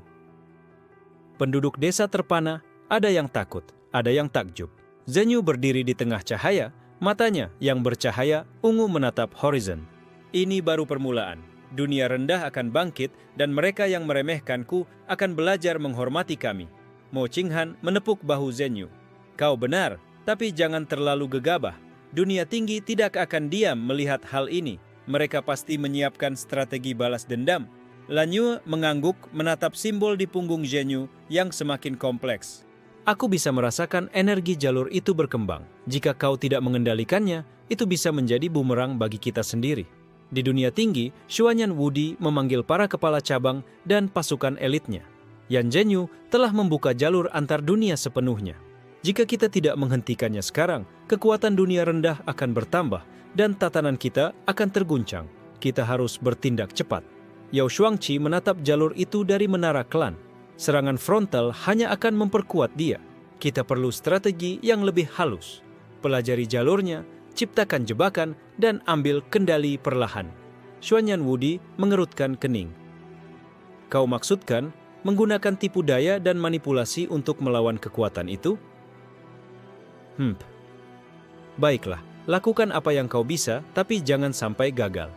Penduduk desa terpana, ada yang takut, ada yang takjub. Zhenyu berdiri di tengah cahaya, matanya yang bercahaya ungu menatap horizon. Ini baru permulaan. Dunia rendah akan bangkit dan mereka yang meremehkanku akan belajar menghormati kami. Mo Qinghan menepuk bahu Zhenyu. Kau benar, tapi jangan terlalu gegabah. Dunia tinggi tidak akan diam melihat hal ini. Mereka pasti menyiapkan strategi balas dendam. Lan Yue mengangguk menatap simbol di punggung Zhenyu yang semakin kompleks. Aku bisa merasakan energi jalur itu berkembang. Jika kau tidak mengendalikannya, itu bisa menjadi bumerang bagi kita sendiri. Di dunia tinggi, Xuanyan Wudi memanggil para kepala cabang dan pasukan elitnya. Yan Zhenyu telah membuka jalur antar dunia sepenuhnya. Jika kita tidak menghentikannya sekarang, kekuatan dunia rendah akan bertambah dan tatanan kita akan terguncang. Kita harus bertindak cepat. Yao Shuangqi menatap jalur itu dari menara klan. Serangan frontal hanya akan memperkuat dia. Kita perlu strategi yang lebih halus. Pelajari jalurnya, ciptakan jebakan, dan ambil kendali perlahan. Xuanyan Wudi mengerutkan kening. Kau maksudkan menggunakan tipu daya dan manipulasi untuk melawan kekuatan itu? Baiklah, lakukan apa yang kau bisa, tapi jangan sampai gagal.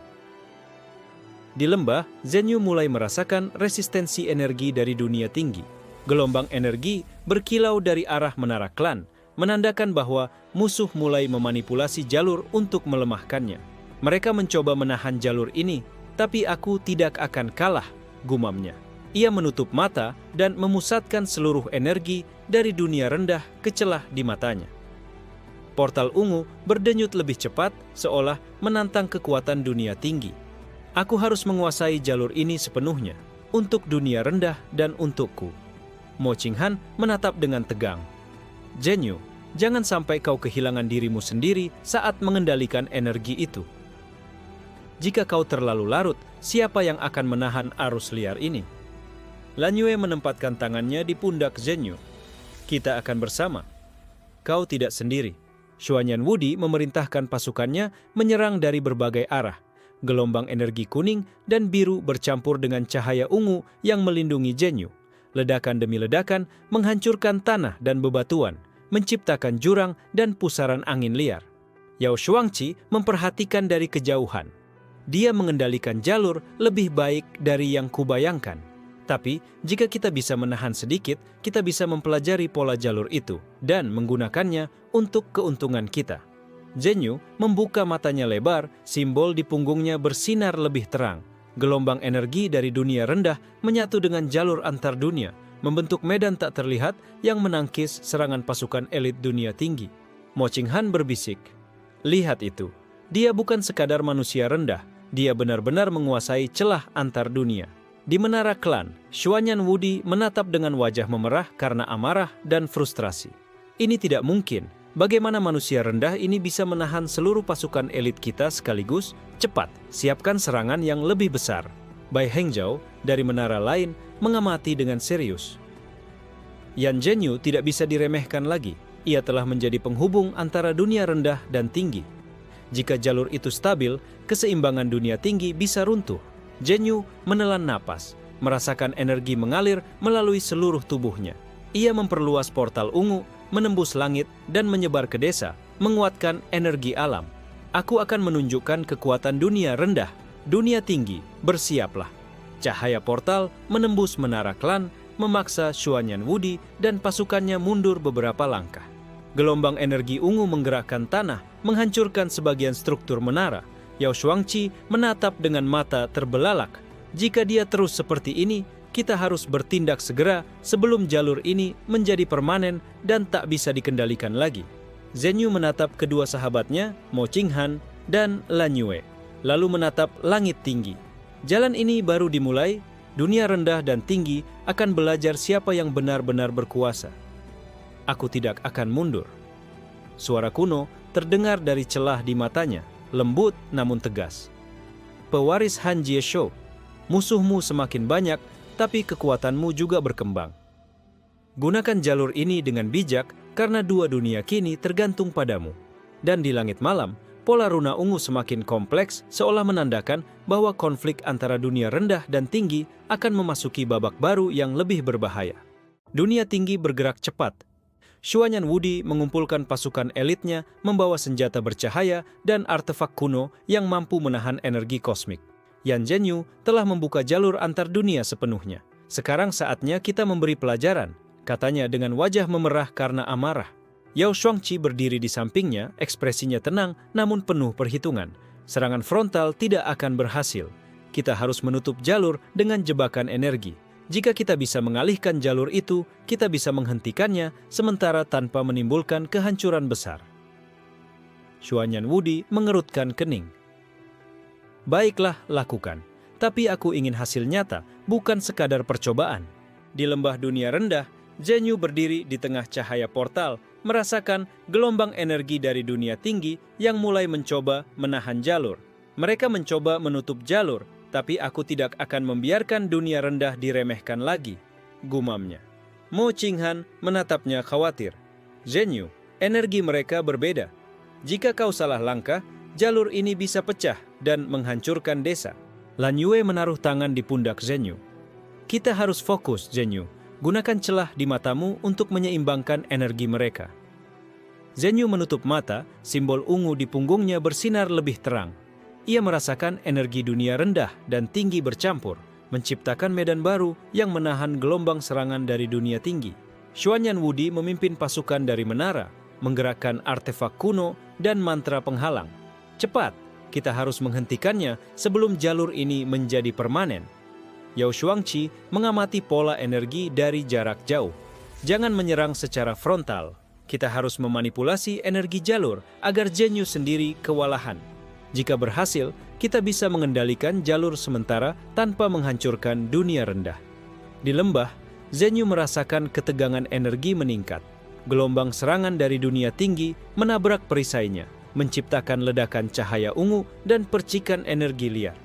Di lembah, Zhenyu mulai merasakan resistensi energi dari dunia tinggi. Gelombang energi berkilau dari arah menara klan, menandakan bahwa musuh mulai memanipulasi jalur untuk melemahkannya. Mereka mencoba menahan jalur ini, tapi aku tidak akan kalah, gumamnya. Ia menutup mata dan memusatkan seluruh energi dari dunia rendah ke celah di matanya. Portal ungu berdenyut lebih cepat, seolah menantang kekuatan dunia tinggi. Aku harus menguasai jalur ini sepenuhnya, untuk dunia rendah dan untukku. Mo Qinghan menatap dengan tegang. Zhenyu, jangan sampai kau kehilangan dirimu sendiri saat mengendalikan energi itu. Jika kau terlalu larut, siapa yang akan menahan arus liar ini? Lan Yue menempatkan tangannya di pundak Zhenyu. Kita akan bersama. Kau tidak sendiri. Xuanyan Wudi memerintahkan pasukannya menyerang dari berbagai arah. Gelombang energi kuning dan biru bercampur dengan cahaya ungu yang melindungi Zhenyu. Ledakan demi ledakan menghancurkan tanah dan bebatuan, menciptakan jurang dan pusaran angin liar. Yao Shuangqi memperhatikan dari kejauhan. Dia mengendalikan jalur lebih baik dari yang kubayangkan. Tapi, jika kita bisa menahan sedikit, kita bisa mempelajari pola jalur itu dan menggunakannya untuk keuntungan kita. Zhenyu membuka matanya lebar, simbol di punggungnya bersinar lebih terang. Gelombang energi dari dunia rendah menyatu dengan jalur antar dunia, membentuk medan tak terlihat yang menangkis serangan pasukan elit dunia tinggi. Mo Qinghan berbisik, "Lihat itu, dia bukan sekadar manusia rendah, dia benar-benar menguasai celah antar dunia." Di menara klan, Xuanyan Wudi menatap dengan wajah memerah karena amarah dan frustrasi. Ini tidak mungkin. Bagaimana manusia rendah ini bisa menahan seluruh pasukan elit kita sekaligus? Cepat, siapkan serangan yang lebih besar. Bai Hengzhou dari menara lain mengamati dengan serius. Yan Zhenyu tidak bisa diremehkan lagi. Ia telah menjadi penghubung antara dunia rendah dan tinggi. Jika jalur itu stabil, keseimbangan dunia tinggi bisa runtuh. Zhenyu menelan napas, merasakan energi mengalir melalui seluruh tubuhnya. Ia memperluas portal ungu, menembus langit dan menyebar ke desa, menguatkan energi alam. Aku akan menunjukkan kekuatan dunia rendah, dunia tinggi, bersiaplah. Cahaya portal menembus menara klan, memaksa Xuanyan Wudi dan pasukannya mundur beberapa langkah. Gelombang energi ungu menggerakkan tanah, menghancurkan sebagian struktur menara. Yao Shuangqi menatap dengan mata terbelalak. Jika dia terus seperti ini, kita harus bertindak segera sebelum jalur ini menjadi permanen dan tak bisa dikendalikan lagi. Zhenyu menatap kedua sahabatnya, Mo Qinghan dan Lan Yue, lalu menatap langit tinggi. Jalan ini baru dimulai, dunia rendah dan tinggi akan belajar siapa yang benar-benar berkuasa. Aku tidak akan mundur. Suara kuno terdengar dari celah di matanya, lembut namun tegas. Pewaris Han Jieshou, musuhmu semakin banyak, tapi kekuatanmu juga berkembang. Gunakan jalur ini dengan bijak, karena dua dunia kini tergantung padamu. Dan di langit malam, pola runa ungu semakin kompleks, seolah menandakan bahwa konflik antara dunia rendah dan tinggi akan memasuki babak baru yang lebih berbahaya. Dunia tinggi bergerak cepat. Xuanyan Wudi mengumpulkan pasukan elitnya, membawa senjata bercahaya dan artefak kuno yang mampu menahan energi kosmik. Yan Zhenyu telah membuka jalur antar dunia sepenuhnya. Sekarang saatnya kita memberi pelajaran, katanya dengan wajah memerah karena amarah. Yao Shuangqi berdiri di sampingnya, ekspresinya tenang namun penuh perhitungan. Serangan frontal tidak akan berhasil. Kita harus menutup jalur dengan jebakan energi. Jika kita bisa mengalihkan jalur itu, kita bisa menghentikannya sementara tanpa menimbulkan kehancuran besar. Xuanyan Wudi mengerutkan kening. Baiklah, lakukan. Tapi aku ingin hasil nyata, bukan sekadar percobaan. Di lembah dunia rendah, Zhenyu berdiri di tengah cahaya portal, merasakan gelombang energi dari dunia tinggi yang mulai mencoba menahan jalur. Mereka mencoba menutup jalur, tapi aku tidak akan membiarkan dunia rendah diremehkan lagi, gumamnya. Mo Qinghan menatapnya khawatir. Zhenyu, energi mereka berbeda. Jika kau salah langkah, jalur ini bisa pecah dan menghancurkan desa. Lan Yue menaruh tangan di pundak Zhenyu. Kita harus fokus, Zhenyu. Gunakan celah di matamu untuk menyeimbangkan energi mereka. Zhenyu menutup mata, simbol ungu di punggungnya bersinar lebih terang. Ia merasakan energi dunia rendah dan tinggi bercampur, menciptakan medan baru yang menahan gelombang serangan dari dunia tinggi. Xuanyan Wudi memimpin pasukan dari menara, menggerakkan artefak kuno dan mantra penghalang. Cepat, kita harus menghentikannya sebelum jalur ini menjadi permanen. Yao Shuangqi mengamati pola energi dari jarak jauh. Jangan menyerang secara frontal. Kita harus memanipulasi energi jalur agar Zhenyu sendiri kewalahan. Jika berhasil, kita bisa mengendalikan jalur sementara tanpa menghancurkan dunia rendah. Di lembah, Zenyu merasakan ketegangan energi meningkat. Gelombang serangan dari dunia tinggi menabrak perisainya, menciptakan ledakan cahaya ungu dan percikan energi liar.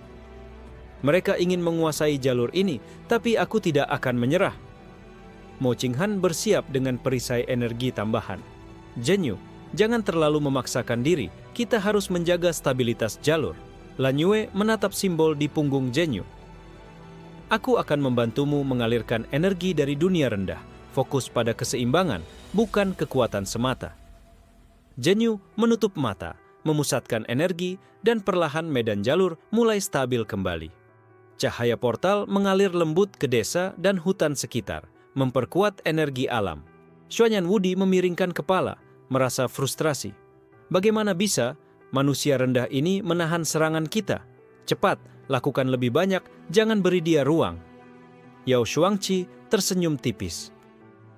Mereka ingin menguasai jalur ini, tapi aku tidak akan menyerah. Mo Qinghan bersiap dengan perisai energi tambahan. Zenyu, jangan terlalu memaksakan diri, kita harus menjaga stabilitas jalur. Lan Yue menatap simbol di punggung Zenyu. Aku akan membantumu mengalirkan energi dari dunia rendah, fokus pada keseimbangan, bukan kekuatan semata. Zenyu menutup mata, memusatkan energi, dan perlahan medan jalur mulai stabil kembali. Cahaya portal mengalir lembut ke desa dan hutan sekitar, memperkuat energi alam. Xuanyan Wudi memiringkan kepala, merasa frustrasi. Bagaimana bisa manusia rendah ini menahan serangan kita? Cepat, lakukan lebih banyak, jangan beri dia ruang. Yao Shuangqi tersenyum tipis.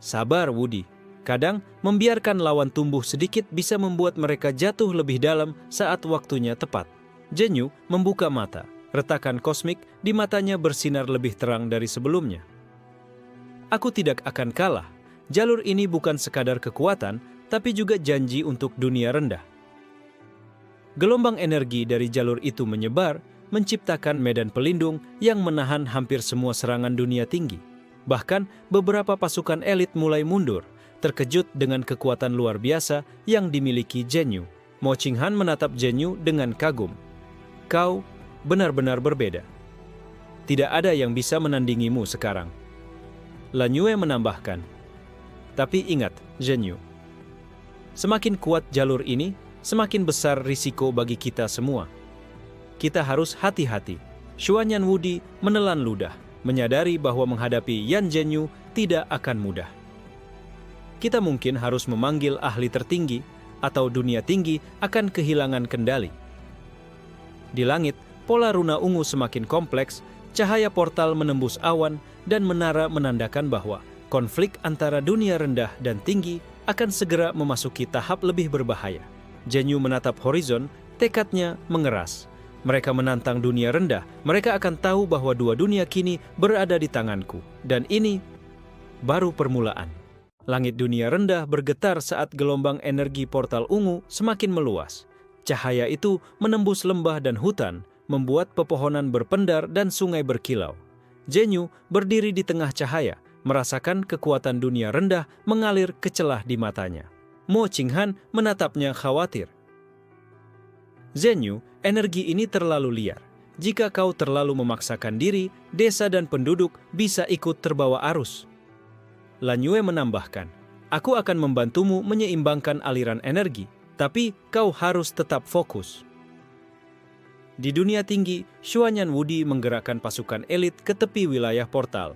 Sabar, Wudi. Kadang, membiarkan lawan tumbuh sedikit bisa membuat mereka jatuh lebih dalam saat waktunya tepat. Zenyu membuka mata. Retakan kosmik di matanya bersinar lebih terang dari sebelumnya. Aku tidak akan kalah. Jalur ini bukan sekadar kekuatan, tapi juga janji untuk dunia rendah. Gelombang energi dari jalur itu menyebar, menciptakan medan pelindung yang menahan hampir semua serangan dunia tinggi. Bahkan, beberapa pasukan elit mulai mundur, terkejut dengan kekuatan luar biasa yang dimiliki Zenyu. Mo Qinghan menatap Zenyu dengan kagum. Kau benar-benar berbeda. Tidak ada yang bisa menandingimu sekarang. Lan Yue menambahkan. Tapi ingat, Zenyu, semakin kuat jalur ini, semakin besar risiko bagi kita semua. Kita harus hati-hati. Xuanyan Wudi menelan ludah, menyadari bahwa menghadapi Yan Zenyu tidak akan mudah. Kita mungkin harus memanggil ahli tertinggi, atau dunia tinggi akan kehilangan kendali. Di langit, pola runa ungu semakin kompleks, cahaya portal menembus awan, dan menara menandakan bahwa konflik antara dunia rendah dan tinggi akan segera memasuki tahap lebih berbahaya. Zenyu menatap horizon, tekadnya mengeras. Mereka menantang dunia rendah, mereka akan tahu bahwa dua dunia kini berada di tanganku. Dan ini baru permulaan. Langit dunia rendah bergetar saat gelombang energi portal ungu semakin meluas. Cahaya itu menembus lembah dan hutan, membuat pepohonan berpendar dan sungai berkilau. Zenyu berdiri di tengah cahaya, merasakan kekuatan dunia rendah mengalir ke celah di matanya. Mo Qinghan menatapnya khawatir. Zenyu, energi ini terlalu liar. Jika kau terlalu memaksakan diri, desa dan penduduk bisa ikut terbawa arus. Lan Yue menambahkan, aku akan membantumu menyeimbangkan aliran energi, tapi kau harus tetap fokus. Di dunia tinggi, Xuanyan Wudi menggerakkan pasukan elit ke tepi wilayah portal.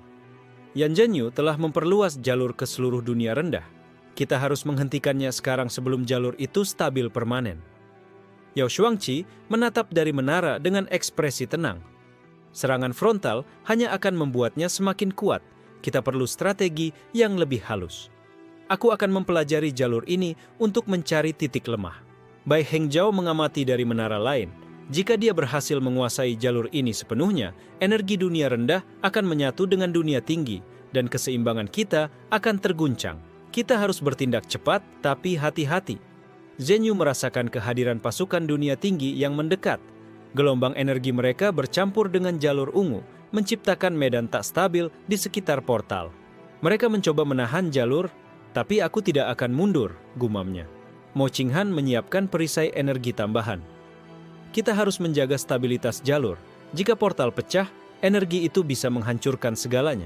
Yan Zenyu telah memperluas jalur ke seluruh dunia rendah. Kita harus menghentikannya sekarang sebelum jalur itu stabil permanen. Yao Shuangqi menatap dari menara dengan ekspresi tenang. Serangan frontal hanya akan membuatnya semakin kuat. Kita perlu strategi yang lebih halus. Aku akan mempelajari jalur ini untuk mencari titik lemah. Bai Hengzhao mengamati dari menara lain. Jika dia berhasil menguasai jalur ini sepenuhnya, energi dunia rendah akan menyatu dengan dunia tinggi, dan keseimbangan kita akan terguncang. Kita harus bertindak cepat, tapi hati-hati. Zenyu merasakan kehadiran pasukan dunia tinggi yang mendekat. Gelombang energi mereka bercampur dengan jalur ungu, menciptakan medan tak stabil di sekitar portal. Mereka mencoba menahan jalur, tapi aku tidak akan mundur, gumamnya. Mo Qinghan menyiapkan perisai energi tambahan. Kita harus menjaga stabilitas jalur. Jika portal pecah, energi itu bisa menghancurkan segalanya.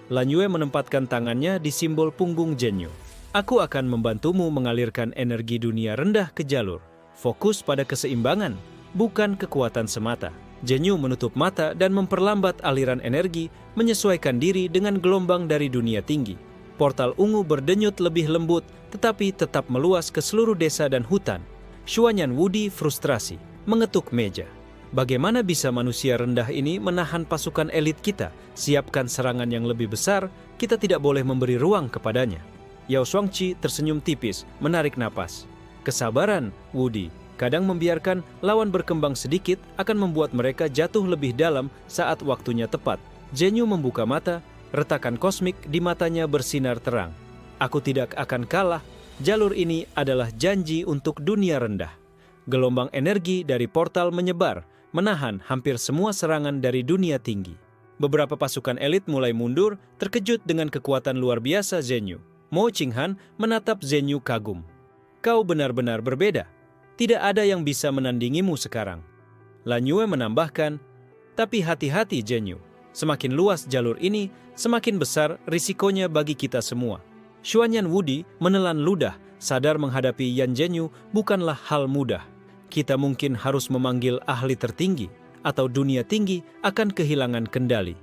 Lan Yue menempatkan tangannya di simbol punggung Zenyu. Aku akan membantumu mengalirkan energi dunia rendah ke jalur. Fokus pada keseimbangan, bukan kekuatan semata. Zenyu menutup mata dan memperlambat aliran energi, menyesuaikan diri dengan gelombang dari dunia tinggi. Portal ungu berdenyut lebih lembut, tetapi tetap meluas ke seluruh desa dan hutan. Xuanyan Wudi frustrasi, mengetuk meja. Bagaimana bisa manusia rendah ini menahan pasukan elit kita? Siapkan serangan yang lebih besar, kita tidak boleh memberi ruang kepadanya. Yao Shuangqi tersenyum tipis, menarik napas. Kesabaran, Wudi. Kadang membiarkan lawan berkembang sedikit akan membuat mereka jatuh lebih dalam saat waktunya tepat. Zhenyu membuka mata, retakan kosmik di matanya bersinar terang. Aku tidak akan kalah, jalur ini adalah janji untuk dunia rendah. Gelombang energi dari portal menyebar, menahan hampir semua serangan dari dunia tinggi. Beberapa pasukan elit mulai mundur, terkejut dengan kekuatan luar biasa Zhenyu. Mo Qinghan menatap Zhenyu kagum. Kau benar-benar berbeda. Tidak ada yang bisa menandingimu sekarang. Lan Yue menambahkan, tapi hati-hati Zhenyu. Semakin luas jalur ini, semakin besar risikonya bagi kita semua. Xuanyan Wudi menelan ludah, sadar menghadapi Yan Zhenyu bukanlah hal mudah. Kita mungkin harus memanggil ahli tertinggi, atau dunia tinggi akan kehilangan kendali.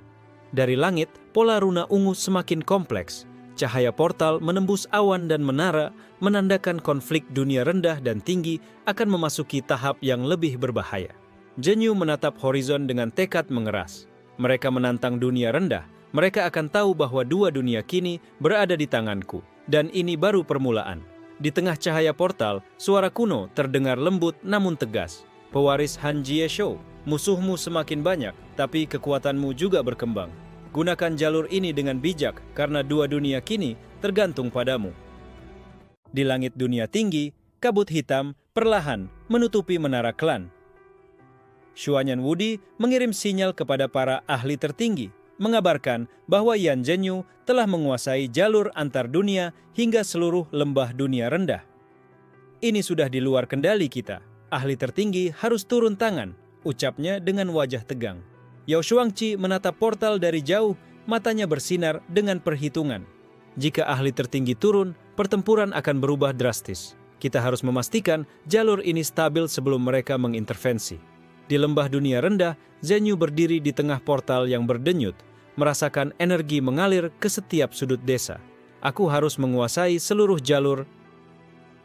Dari langit, pola runa ungu semakin kompleks. Cahaya portal menembus awan dan menara, menandakan konflik dunia rendah dan tinggi akan memasuki tahap yang lebih berbahaya. Zhenyu menatap horizon dengan tekad mengeras. Mereka menantang dunia rendah, mereka akan tahu bahwa dua dunia kini berada di tanganku. Dan ini baru permulaan. Di tengah cahaya portal, suara kuno terdengar lembut namun tegas. Pewaris Han Jieshou, musuhmu semakin banyak, tapi kekuatanmu juga berkembang. Gunakan jalur ini dengan bijak, karena dua dunia kini tergantung padamu. Di langit dunia tinggi, kabut hitam perlahan menutupi menara klan. Xuanyan Wudi mengirim sinyal kepada para ahli tertinggi, mengabarkan bahwa Yan Zhenyu telah menguasai jalur antar dunia hingga seluruh lembah dunia rendah. Ini sudah di luar kendali kita. Ahli tertinggi harus turun tangan, ucapnya dengan wajah tegang. Yao Shuangqi menatap portal dari jauh, matanya bersinar dengan perhitungan. Jika ahli tertinggi turun, pertempuran akan berubah drastis. Kita harus memastikan jalur ini stabil sebelum mereka mengintervensi. Di lembah dunia rendah, Zhenyu berdiri di tengah portal yang berdenyut, merasakan energi mengalir ke setiap sudut desa. Aku harus menguasai seluruh jalur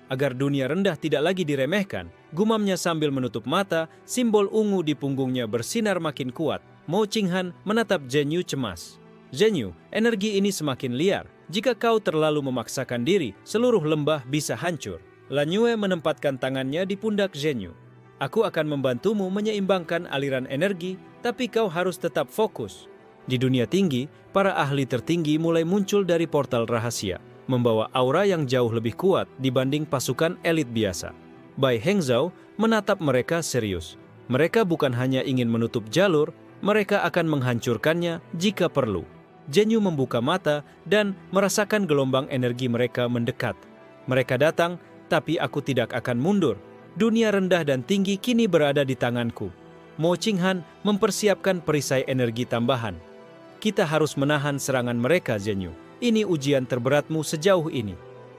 agar dunia rendah tidak lagi diremehkan. Gumamnya sambil menutup mata, simbol ungu di punggungnya bersinar makin kuat. Mo Qinghan menatap Zhenyu cemas. Zhenyu, energi ini semakin liar. Jika kau terlalu memaksakan diri, seluruh lembah bisa hancur. Lan Yue menempatkan tangannya di pundak Zhenyu. Aku akan membantumu menyeimbangkan aliran energi, tapi kau harus tetap fokus. Di dunia tinggi, para ahli tertinggi mulai muncul dari portal rahasia, membawa aura yang jauh lebih kuat dibanding pasukan elit biasa. Bai Hengzhou menatap mereka serius. Mereka bukan hanya ingin menutup jalur, mereka akan menghancurkannya jika perlu. Zhenyu membuka mata dan merasakan gelombang energi mereka mendekat. Mereka datang, tapi aku tidak akan mundur. Dunia rendah dan tinggi kini berada di tanganku. Mo Qinghan mempersiapkan perisai energi tambahan. Kita harus menahan serangan mereka, Zhenyu. Ini ujian terberatmu sejauh ini.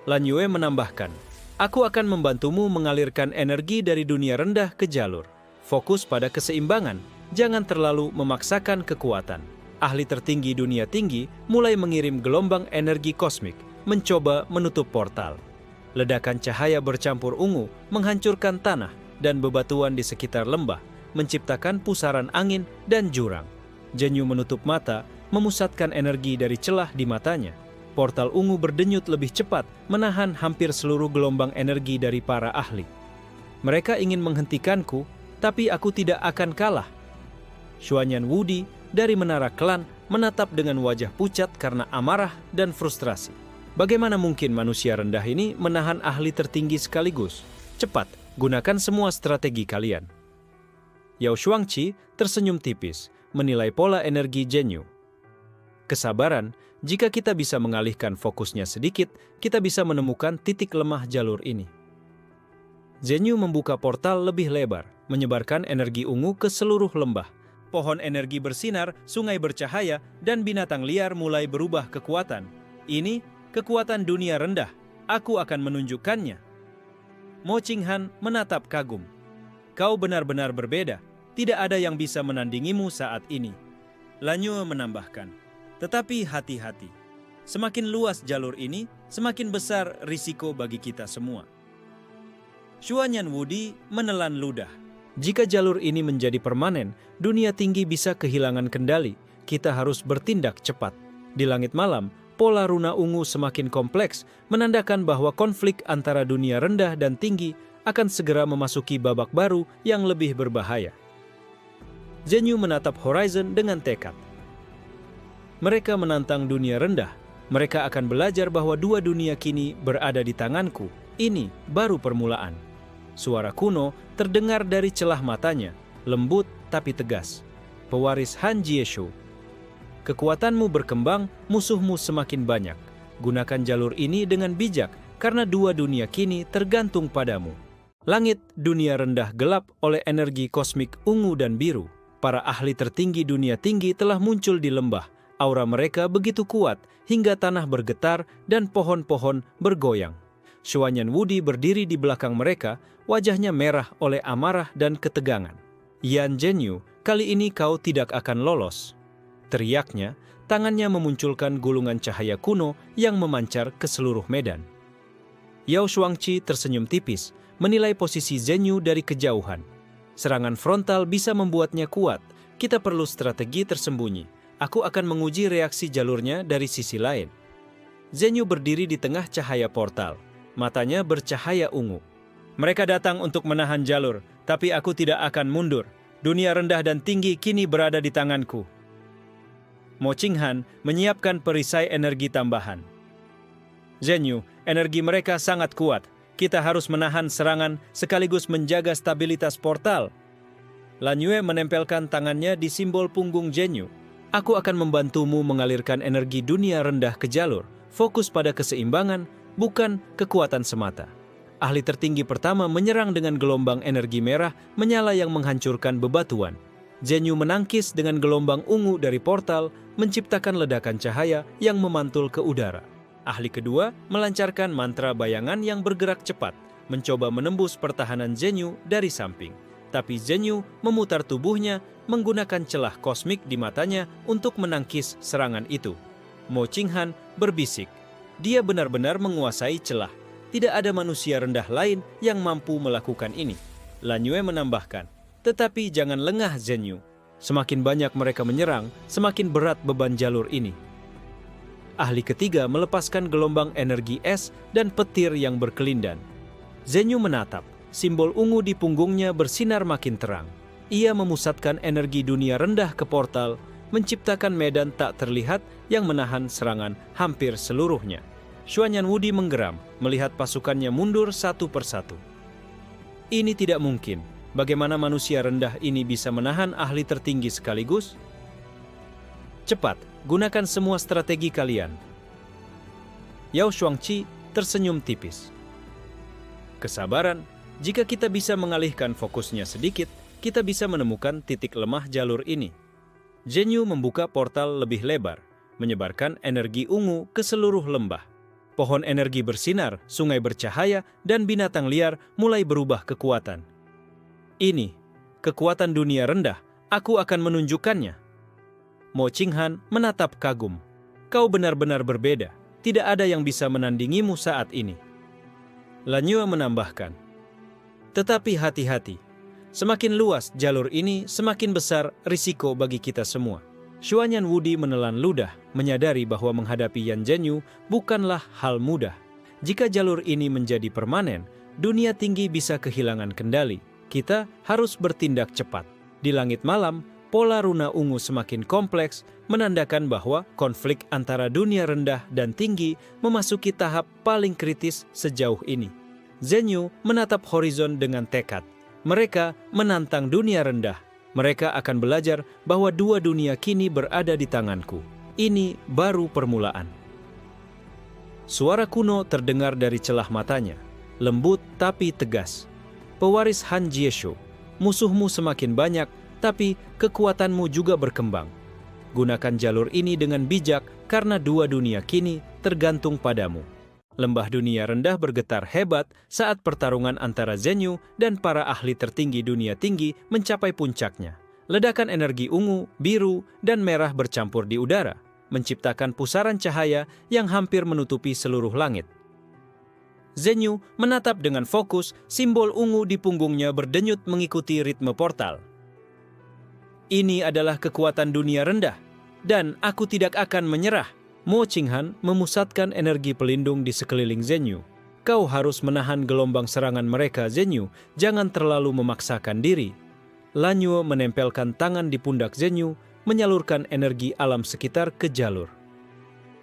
Lan Yue menambahkan, aku akan membantumu mengalirkan energi dari dunia rendah ke jalur. Fokus pada keseimbangan, jangan terlalu memaksakan kekuatan. Ahli tertinggi dunia tinggi mulai mengirim gelombang energi kosmik, mencoba menutup portal. Ledakan cahaya bercampur ungu menghancurkan tanah dan bebatuan di sekitar lembah, menciptakan pusaran angin dan jurang. Zhenyu menutup mata, memusatkan energi dari celah di matanya. Portal ungu berdenyut lebih cepat, menahan hampir seluruh gelombang energi dari para ahli. Mereka ingin menghentikanku, tapi aku tidak akan kalah. Xuanyan Wudi dari menara klan menatap dengan wajah pucat karena amarah dan frustrasi. Bagaimana mungkin manusia rendah ini menahan ahli tertinggi sekaligus? Cepat, gunakan semua strategi kalian. Yao Shuangqi tersenyum tipis, menilai pola energi Zhenyu. Kesabaran, jika kita bisa mengalihkan fokusnya sedikit, kita bisa menemukan titik lemah jalur ini. Zhenyu membuka portal lebih lebar, menyebarkan energi ungu ke seluruh lembah. Pohon energi bersinar, sungai bercahaya, dan binatang liar mulai berubah kekuatan. Ini kekuatan dunia rendah. Aku akan menunjukkannya. Mo Qinghan menatap kagum. Kau benar-benar berbeda. Tidak ada yang bisa menandingimu saat ini. Lan Yue menambahkan, tetapi hati-hati. Semakin luas jalur ini, semakin besar risiko bagi kita semua. Xuanyan Wudi menelan ludah. Jika jalur ini menjadi permanen, dunia tinggi bisa kehilangan kendali. Kita harus bertindak cepat. Di langit malam, pola runa ungu semakin kompleks, menandakan bahwa konflik antara dunia rendah dan tinggi akan segera memasuki babak baru yang lebih berbahaya. Zhenyu menatap Horizon dengan tekad. Mereka menantang dunia rendah. Mereka akan belajar bahwa dua dunia kini berada di tanganku. Ini baru permulaan. Suara kuno terdengar dari celah matanya, lembut tapi tegas. Pewaris Han Jieshu. Kekuatanmu berkembang, musuhmu semakin banyak. Gunakan jalur ini dengan bijak, karena dua dunia kini tergantung padamu. Langit dunia rendah gelap oleh energi kosmik ungu dan biru. Para ahli tertinggi dunia tinggi telah muncul di lembah. Aura mereka begitu kuat hingga tanah bergetar dan pohon-pohon bergoyang. Xuanyan Wudi berdiri di belakang mereka, wajahnya merah oleh amarah dan ketegangan. Yan Zhenyu, kali ini kau tidak akan lolos. Teriaknya, tangannya memunculkan gulungan cahaya kuno yang memancar ke seluruh medan. Yao Shuangqi tersenyum tipis, menilai posisi Zhenyu dari kejauhan. Serangan frontal bisa membuatnya kuat. Kita perlu strategi tersembunyi. Aku akan menguji reaksi jalurnya dari sisi lain. Zhenyu berdiri di tengah cahaya portal. Matanya bercahaya ungu. Mereka datang untuk menahan jalur, tapi aku tidak akan mundur. Dunia rendah dan tinggi kini berada di tanganku. Mo Qinghan menyiapkan perisai energi tambahan. Zhenyu, energi mereka sangat kuat. Kita harus menahan serangan sekaligus menjaga stabilitas portal. Lan Yue menempelkan tangannya di simbol punggung Zhenyu. Aku akan membantumu mengalirkan energi dunia rendah ke jalur. Fokus pada keseimbangan, bukan kekuatan semata. Ahli tertinggi pertama menyerang dengan gelombang energi merah menyala yang menghancurkan bebatuan. Zhenyu menangkis dengan gelombang ungu dari portal, menciptakan ledakan cahaya yang memantul ke udara. Ahli kedua melancarkan mantra bayangan yang bergerak cepat, mencoba menembus pertahanan Zhenyu dari samping. Tapi Zhenyu memutar tubuhnya menggunakan celah kosmik di matanya untuk menangkis serangan itu. Mo Qinghan berbisik. Dia benar-benar menguasai celah. Tidak ada manusia rendah lain yang mampu melakukan ini. Lan Yue menambahkan, tetapi jangan lengah Zhenyu. Semakin banyak mereka menyerang, semakin berat beban jalur ini. Ahli ketiga melepaskan gelombang energi es dan petir yang berkelindan. Zhenyu menatap, simbol ungu di punggungnya bersinar makin terang. Ia memusatkan energi dunia rendah ke portal, menciptakan medan tak terlihat yang menahan serangan hampir seluruhnya. Xuanyan Wudi menggeram melihat pasukannya mundur satu persatu. Ini tidak mungkin. Bagaimana manusia rendah ini bisa menahan ahli tertinggi sekaligus? Cepat, gunakan semua strategi kalian. Yao Shuangqi tersenyum tipis. Kesabaran, jika kita bisa mengalihkan fokusnya sedikit, kita bisa menemukan titik lemah jalur ini. Zhenyu membuka portal lebih lebar, menyebarkan energi ungu ke seluruh lembah. Pohon energi bersinar, sungai bercahaya, dan binatang liar mulai berubah kekuatan. Ini, kekuatan dunia rendah, aku akan menunjukkannya. Mo Qinghan menatap kagum. Kau benar-benar berbeda, tidak ada yang bisa menandingimu saat ini. Lan Yue menambahkan, tetapi hati-hati, semakin luas jalur ini, semakin besar risiko bagi kita semua. Xuanyan Wudi menelan ludah, menyadari bahwa menghadapi Yan Zhenyu bukanlah hal mudah. Jika jalur ini menjadi permanen, dunia tinggi bisa kehilangan kendali. Kita harus bertindak cepat. Di langit malam, pola runa ungu semakin kompleks, menandakan bahwa konflik antara dunia rendah dan tinggi memasuki tahap paling kritis sejauh ini. Zhenyu menatap horizon dengan tekad. Mereka menantang dunia rendah. Mereka akan belajar bahwa dua dunia kini berada di tanganku. Ini baru permulaan. Suara kuno terdengar dari celah matanya, lembut tapi tegas. Pewaris Han Jieshu, musuhmu semakin banyak, tapi kekuatanmu juga berkembang. Gunakan jalur ini dengan bijak karena dua dunia kini tergantung padamu. Lembah dunia rendah bergetar hebat saat pertarungan antara Zhenyu dan para ahli tertinggi dunia tinggi mencapai puncaknya. Ledakan energi ungu, biru, dan merah bercampur di udara, menciptakan pusaran cahaya yang hampir menutupi seluruh langit. Zhenyu menatap dengan fokus, simbol ungu di punggungnya berdenyut mengikuti ritme portal. Ini adalah kekuatan dunia rendah, dan aku tidak akan menyerah. Mo Qinghan memusatkan energi pelindung di sekeliling Zhenyu. Kau harus menahan gelombang serangan mereka, Zenyu. Jangan terlalu memaksakan diri. Lanyue menempelkan tangan di pundak Zenyu, menyalurkan energi alam sekitar ke jalur.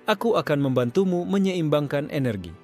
Aku akan membantumu menyeimbangkan energi.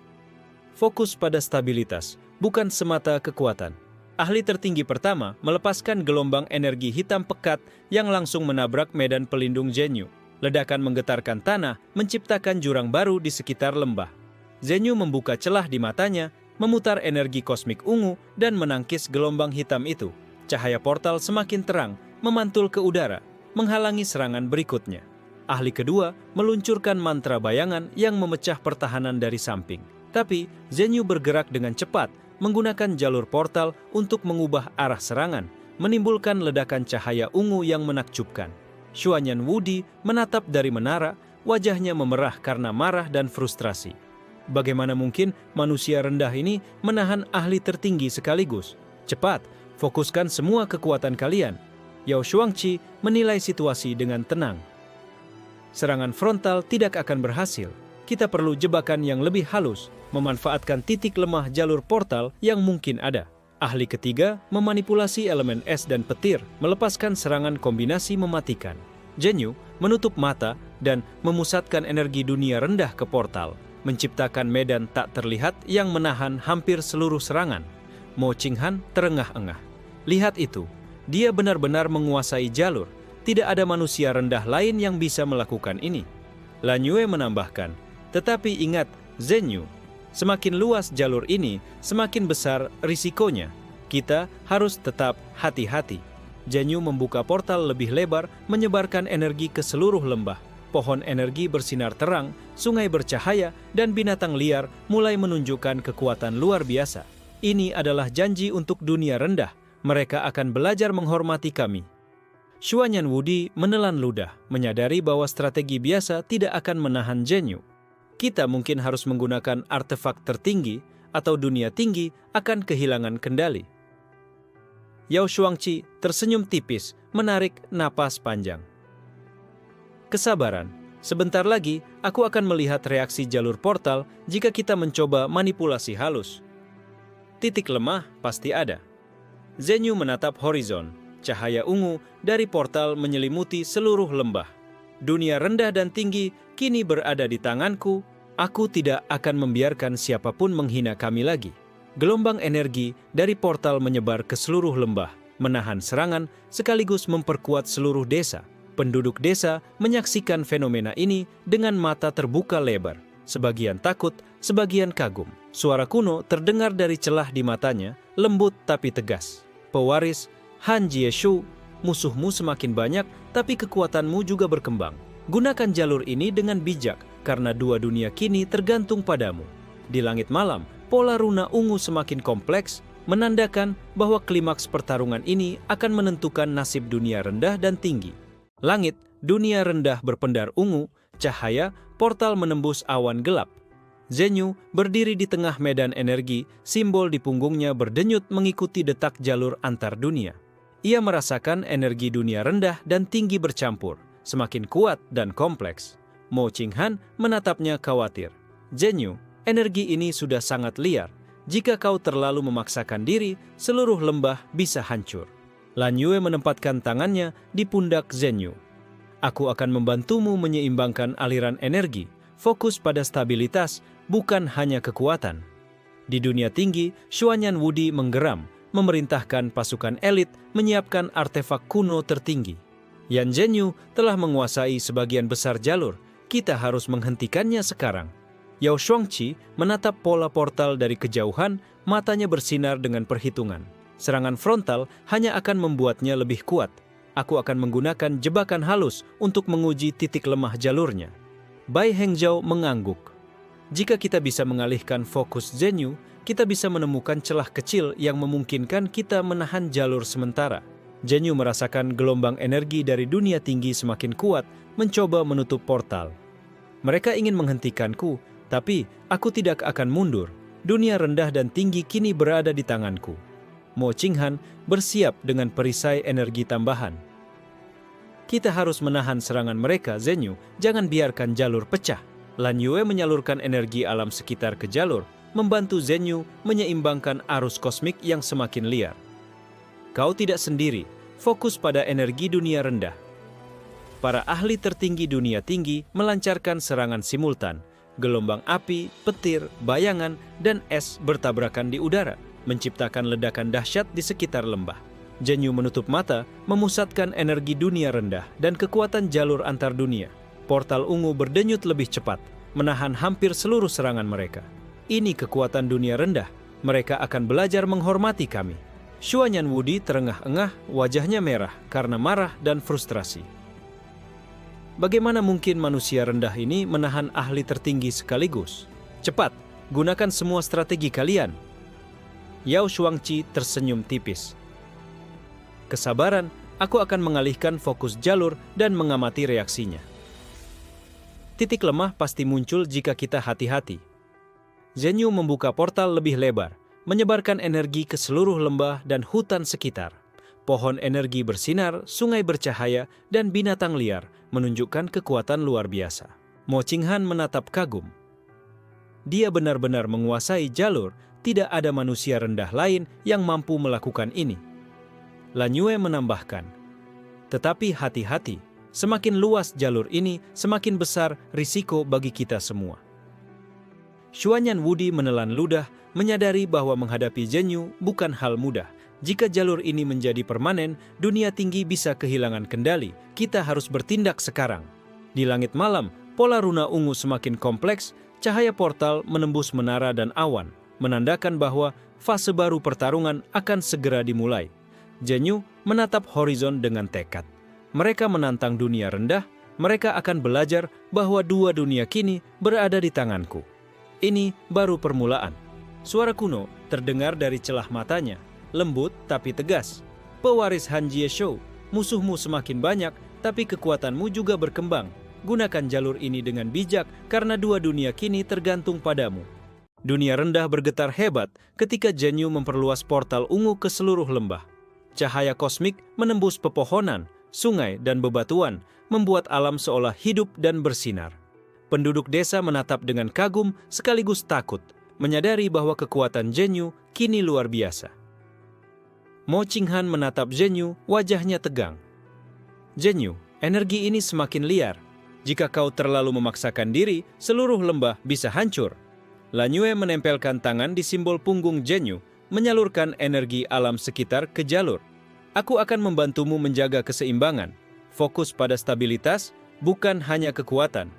Fokus pada stabilitas, bukan semata kekuatan. Ahli tertinggi pertama melepaskan gelombang energi hitam pekat yang langsung menabrak medan pelindung Zenyu. Ledakan menggetarkan tanah, menciptakan jurang baru di sekitar lembah. Zenyu membuka celah di matanya, memutar energi kosmik ungu dan menangkis gelombang hitam itu. Cahaya portal semakin terang, memantul ke udara, menghalangi serangan berikutnya. Ahli kedua meluncurkan mantra bayangan yang memecah pertahanan dari samping. Tapi Zenyu bergerak dengan cepat, menggunakan jalur portal untuk mengubah arah serangan, menimbulkan ledakan cahaya ungu yang menakjubkan. Xuanyan Wudi menatap dari menara, wajahnya memerah karena marah dan frustrasi. Bagaimana mungkin manusia rendah ini menahan ahli tertinggi sekaligus? Cepat, fokuskan semua kekuatan kalian. Yao Shuangqi menilai situasi dengan tenang. Serangan frontal tidak akan berhasil. Kita perlu jebakan yang lebih halus, memanfaatkan titik lemah jalur portal yang mungkin ada. Ahli ketiga memanipulasi elemen es dan petir, melepaskan serangan kombinasi mematikan. Zenyu menutup mata dan memusatkan energi dunia rendah ke portal, menciptakan medan tak terlihat yang menahan hampir seluruh serangan. Mo Qinghan terengah-engah. Lihat itu, dia benar-benar menguasai jalur. Tidak ada manusia rendah lain yang bisa melakukan ini. Lanyue menambahkan, tetapi ingat, Zenyu, semakin luas jalur ini, semakin besar risikonya. Kita harus tetap hati-hati. Zenyu membuka portal lebih lebar, menyebarkan energi ke seluruh lembah. Pohon energi bersinar terang, sungai bercahaya, dan binatang liar mulai menunjukkan kekuatan luar biasa. Ini adalah janji untuk dunia rendah. Mereka akan belajar menghormati kami. Xuanyan Wudi menelan ludah, menyadari bahwa strategi biasa tidak akan menahan Zenyu. Kita mungkin harus menggunakan artefak tertinggi atau dunia tinggi akan kehilangan kendali. Yao Shuangqi tersenyum tipis, menarik napas panjang. Kesabaran, sebentar lagi aku akan melihat reaksi jalur portal jika kita mencoba manipulasi halus. Titik lemah pasti ada. Zenyu menatap horizon, cahaya ungu dari portal menyelimuti seluruh lembah. Dunia rendah dan tinggi kini berada di tanganku. Aku tidak akan membiarkan siapapun menghina kami lagi. Gelombang energi dari portal menyebar ke seluruh lembah, menahan serangan sekaligus memperkuat seluruh desa. Penduduk desa menyaksikan fenomena ini dengan mata terbuka lebar. Sebagian takut, sebagian kagum. Suara kuno terdengar dari celah di matanya, lembut tapi tegas. Pewaris, Han Jieshu, musuhmu semakin banyak, tapi kekuatanmu juga berkembang. Gunakan jalur ini dengan bijak, karena dua dunia kini tergantung padamu. Di langit malam, pola runa ungu semakin kompleks, menandakan bahwa klimaks pertarungan ini akan menentukan nasib dunia rendah dan tinggi. Langit, dunia rendah berpendar ungu, cahaya, portal menembus awan gelap. Zenyu berdiri di tengah medan energi, simbol di punggungnya berdenyut mengikuti detak jalur antar dunia. Ia merasakan energi dunia rendah dan tinggi bercampur, semakin kuat dan kompleks. Mo Qinghan menatapnya khawatir. Zenyu, energi ini sudah sangat liar. Jika kau terlalu memaksakan diri, seluruh lembah bisa hancur. Lanyue menempatkan tangannya di pundak Zenyu. Aku akan membantumu menyeimbangkan aliran energi, fokus pada stabilitas, bukan hanya kekuatan. Di dunia tinggi, Xuanyan Wudi menggeram, memerintahkan pasukan elit menyiapkan artefak kuno tertinggi. Yan Zhenyu telah menguasai sebagian besar jalur, kita harus menghentikannya sekarang. Yao Shuangqi menatap pola portal dari kejauhan, matanya bersinar dengan perhitungan. Serangan frontal hanya akan membuatnya lebih kuat. Aku akan menggunakan jebakan halus untuk menguji titik lemah jalurnya. Bai Hengzhou mengangguk. Jika kita bisa mengalihkan fokus Zenyu, kita bisa menemukan celah kecil yang memungkinkan kita menahan jalur sementara. Zenyu merasakan gelombang energi dari dunia tinggi semakin kuat, mencoba menutup portal. Mereka ingin menghentikanku, tapi aku tidak akan mundur. Dunia rendah dan tinggi kini berada di tanganku. Mo Qinghan bersiap dengan perisai energi tambahan. Kita harus menahan serangan mereka, Zenyu. Jangan biarkan jalur pecah. Lanyue menyalurkan energi alam sekitar ke jalur, membantu Zenyu menyeimbangkan arus kosmik yang semakin liar. Kau tidak sendiri, fokus pada energi dunia rendah. Para ahli tertinggi dunia tinggi melancarkan serangan simultan. Gelombang api, petir, bayangan, dan es bertabrakan di udara, menciptakan ledakan dahsyat di sekitar lembah. Zenyu menutup mata, memusatkan energi dunia rendah dan kekuatan jalur antar dunia. Portal ungu berdenyut lebih cepat, menahan hampir seluruh serangan mereka. Ini kekuatan dunia rendah, mereka akan belajar menghormati kami. Xuanyan Wudi terengah-engah, wajahnya merah karena marah dan frustrasi. Bagaimana mungkin manusia rendah ini menahan ahli tertinggi sekaligus? Cepat, gunakan semua strategi kalian. Yao Shuangqi tersenyum tipis. Kesabaran, aku akan mengalihkan fokus jalur dan mengamati reaksinya. Titik lemah pasti muncul jika kita hati-hati. Zenyu membuka portal lebih lebar, menyebarkan energi ke seluruh lembah dan hutan sekitar. Pohon energi bersinar, sungai bercahaya, dan binatang liar menunjukkan kekuatan luar biasa. Mo Qinghan menatap kagum. Dia benar-benar menguasai jalur, tidak ada manusia rendah lain yang mampu melakukan ini. Lan Yue menambahkan, tetapi hati-hati, semakin luas jalur ini, semakin besar risiko bagi kita semua. Xuanyan Wudi menelan ludah, menyadari bahwa menghadapi Zenyu bukan hal mudah. Jika jalur ini menjadi permanen, dunia tinggi bisa kehilangan kendali. Kita harus bertindak sekarang. Di langit malam, pola runa ungu semakin kompleks, cahaya portal menembus menara dan awan, menandakan bahwa fase baru pertarungan akan segera dimulai. Zenyu menatap horizon dengan tekad. Mereka menantang dunia rendah, mereka akan belajar bahwa dua dunia kini berada di tanganku. Ini baru permulaan. Suara kuno terdengar dari celah matanya, lembut tapi tegas. Pewaris Han Jieshou, musuhmu semakin banyak, tapi kekuatanmu juga berkembang. Gunakan jalur ini dengan bijak karena dua dunia kini tergantung padamu. Dunia rendah bergetar hebat ketika Zenyu memperluas portal ungu ke seluruh lembah. Cahaya kosmik menembus pepohonan, sungai, dan bebatuan, membuat alam seolah hidup dan bersinar. Penduduk desa menatap dengan kagum sekaligus takut, menyadari bahwa kekuatan Zenyu kini luar biasa. Mo Qinghan menatap Zenyu, wajahnya tegang. Zenyu, energi ini semakin liar. Jika kau terlalu memaksakan diri, seluruh lembah bisa hancur. Lan Yue menempelkan tangan di simbol punggung Zenyu, menyalurkan energi alam sekitar ke jalur. Aku akan membantumu menjaga keseimbangan, fokus pada stabilitas, bukan hanya kekuatan.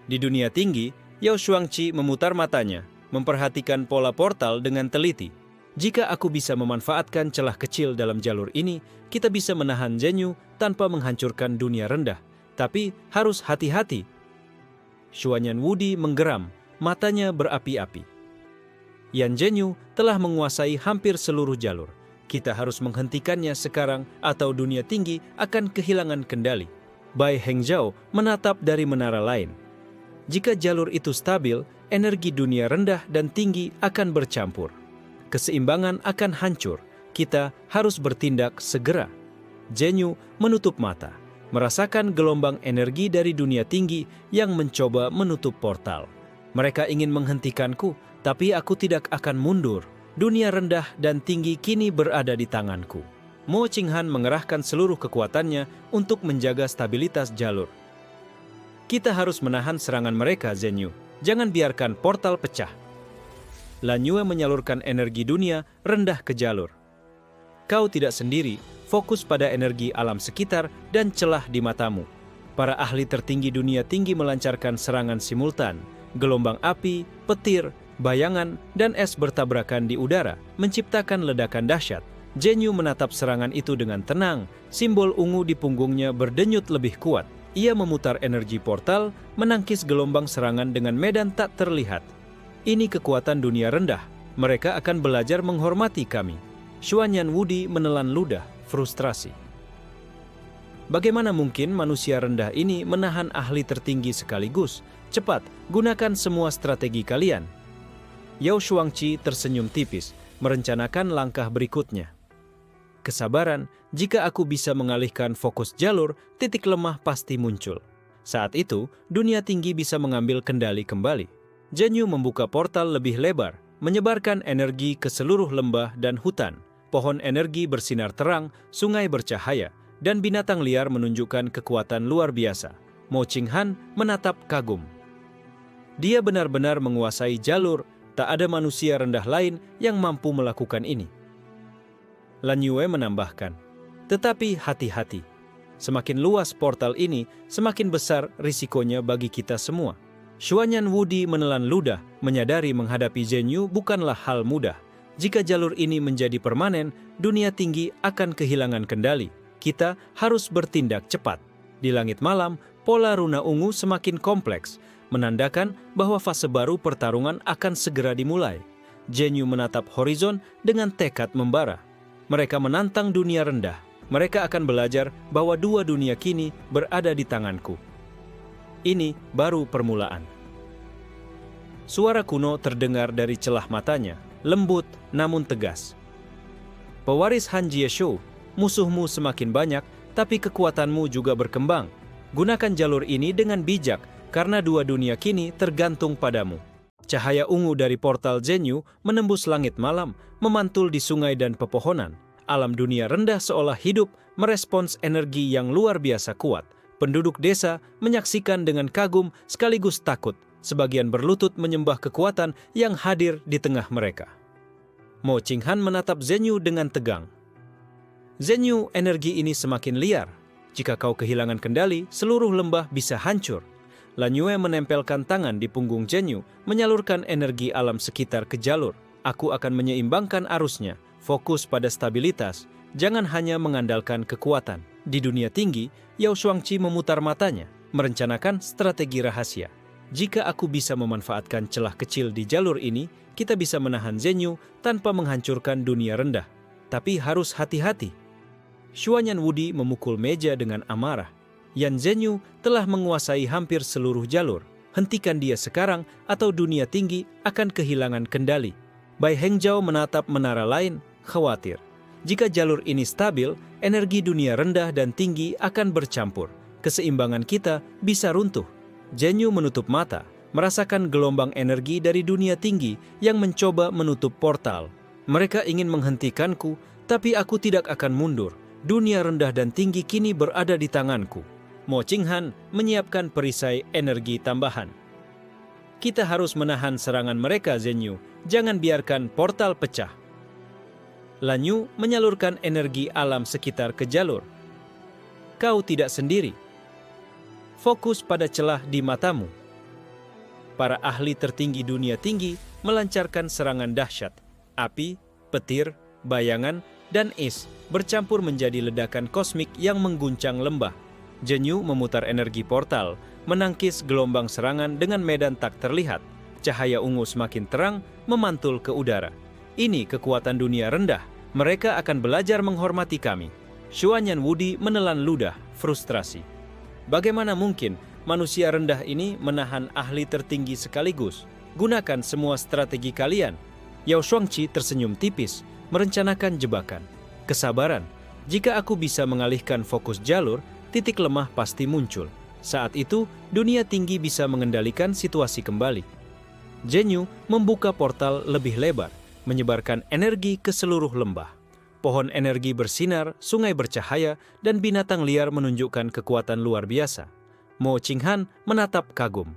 Di dunia tinggi, Yao Shuangqi memutar matanya, memperhatikan pola portal dengan teliti. Jika aku bisa memanfaatkan celah kecil dalam jalur ini, kita bisa menahan Zenyu tanpa menghancurkan dunia rendah. Tapi harus hati-hati. Xuanyan Wudi menggeram, matanya berapi-api. Yan Zenyu telah menguasai hampir seluruh jalur. Kita harus menghentikannya sekarang atau dunia tinggi akan kehilangan kendali. Bai Hengzhao menatap dari menara lain. Jika jalur itu stabil, energi dunia rendah dan tinggi akan bercampur. Keseimbangan akan hancur. Kita harus bertindak segera. Zenyu menutup mata, merasakan gelombang energi dari dunia tinggi yang mencoba menutup portal. Mereka ingin menghentikanku, tapi aku tidak akan mundur. Dunia rendah dan tinggi kini berada di tanganku. Mo Qinghan mengerahkan seluruh kekuatannya untuk menjaga stabilitas jalur. Kita harus menahan serangan mereka, Zenyu. Jangan biarkan portal pecah. Lan Yue menyalurkan energi dunia rendah ke jalur. Kau tidak sendiri, fokus pada energi alam sekitar dan celah di matamu. Para ahli tertinggi dunia tinggi melancarkan serangan simultan. Gelombang api, petir, bayangan, dan es bertabrakan di udara, menciptakan ledakan dahsyat. Zenyu menatap serangan itu dengan tenang, simbol ungu di punggungnya berdenyut lebih kuat. Ia memutar energi portal, menangkis gelombang serangan dengan medan tak terlihat. Ini kekuatan dunia rendah. Mereka akan belajar menghormati kami. Xuanyan Wudi menelan ludah, frustrasi. Bagaimana mungkin manusia rendah ini menahan ahli tertinggi sekaligus? Cepat, gunakan semua strategi kalian. Yao Shuangqi tersenyum tipis, merencanakan langkah berikutnya. Kesabaran, jika aku bisa mengalihkan fokus jalur, titik lemah pasti muncul. Saat itu, dunia tinggi bisa mengambil kendali kembali. Zhenyu membuka portal lebih lebar, menyebarkan energi ke seluruh lembah dan hutan. Pohon energi bersinar terang, sungai bercahaya, dan binatang liar menunjukkan kekuatan luar biasa. Mo Qinghan menatap kagum. Dia benar-benar menguasai jalur, tak ada manusia rendah lain yang mampu melakukan ini. Lan Yue menambahkan, tetapi hati-hati. Semakin luas portal ini, semakin besar risikonya bagi kita semua. Xuanyan Wudi menelan ludah, menyadari menghadapi Zhenyu bukanlah hal mudah. Jika jalur ini menjadi permanen, dunia tinggi akan kehilangan kendali. Kita harus bertindak cepat. Di langit malam, pola runa ungu semakin kompleks, menandakan bahwa fase baru pertarungan akan segera dimulai. Zhenyu menatap horizon dengan tekad membara. Mereka menantang dunia rendah. Mereka akan belajar bahwa dua dunia kini berada di tanganku. Ini baru permulaan. Suara kuno terdengar dari celah matanya, lembut namun tegas. Pewaris Han Jieshou, musuhmu semakin banyak, tapi kekuatanmu juga berkembang. Gunakan jalur ini dengan bijak, karena dua dunia kini tergantung padamu. Cahaya ungu dari portal Zhenyu menembus langit malam, memantul di sungai dan pepohonan. Alam dunia rendah seolah hidup, merespons energi yang luar biasa kuat. Penduduk desa menyaksikan dengan kagum sekaligus takut. Sebagian berlutut menyembah kekuatan yang hadir di tengah mereka. Mo Qinghan menatap Zhenyu dengan tegang. Zhenyu, energi ini semakin liar. Jika kau kehilangan kendali, seluruh lembah bisa hancur. Lan Yue menempelkan tangan di punggung Zhenyu, menyalurkan energi alam sekitar ke jalur. Aku akan menyeimbangkan arusnya, fokus pada stabilitas, jangan hanya mengandalkan kekuatan. Di dunia tinggi, Yao Shuangqi memutar matanya, merencanakan strategi rahasia. Jika aku bisa memanfaatkan celah kecil di jalur ini, kita bisa menahan Zhenyu tanpa menghancurkan dunia rendah. Tapi harus hati-hati. Xuanyan Wudi memukul meja dengan amarah. Yan Zhenyu telah menguasai hampir seluruh jalur. Hentikan dia sekarang atau dunia tinggi akan kehilangan kendali. Bai Hengzhao menatap menara lain, khawatir. Jika jalur ini stabil, energi dunia rendah dan tinggi akan bercampur. Keseimbangan kita bisa runtuh. Zhenyu menutup mata, merasakan gelombang energi dari dunia tinggi yang mencoba menutup portal. Mereka ingin menghentikanku, tapi aku tidak akan mundur. Dunia rendah dan tinggi kini berada di tanganku. Mo Qinghan menyiapkan perisai energi tambahan. Kita harus menahan serangan mereka, Zhenyu. Jangan biarkan portal pecah. Lan Yu menyalurkan energi alam sekitar ke jalur. Kau tidak sendiri. Fokus pada celah di matamu. Para ahli tertinggi dunia tinggi melancarkan serangan dahsyat. Api, petir, bayangan, dan es bercampur menjadi ledakan kosmik yang mengguncang lembah. Zhenyu memutar energi portal, menangkis gelombang serangan dengan medan tak terlihat. Cahaya ungu semakin terang, memantul ke udara. Ini kekuatan dunia rendah. Mereka akan belajar menghormati kami. Xuanyan Wudi menelan ludah, frustrasi. Bagaimana mungkin manusia rendah ini menahan ahli tertinggi sekaligus? Gunakan semua strategi kalian. Yao Shuangqi tersenyum tipis, merencanakan jebakan. Kesabaran. Jika aku bisa mengalihkan fokus jalur, titik lemah pasti muncul. Saat itu, dunia tinggi bisa mengendalikan situasi kembali. Zhenyu membuka portal lebih lebar, menyebarkan energi ke seluruh lembah. Pohon energi bersinar, sungai bercahaya, dan binatang liar menunjukkan kekuatan luar biasa. Mo Qinghan menatap kagum.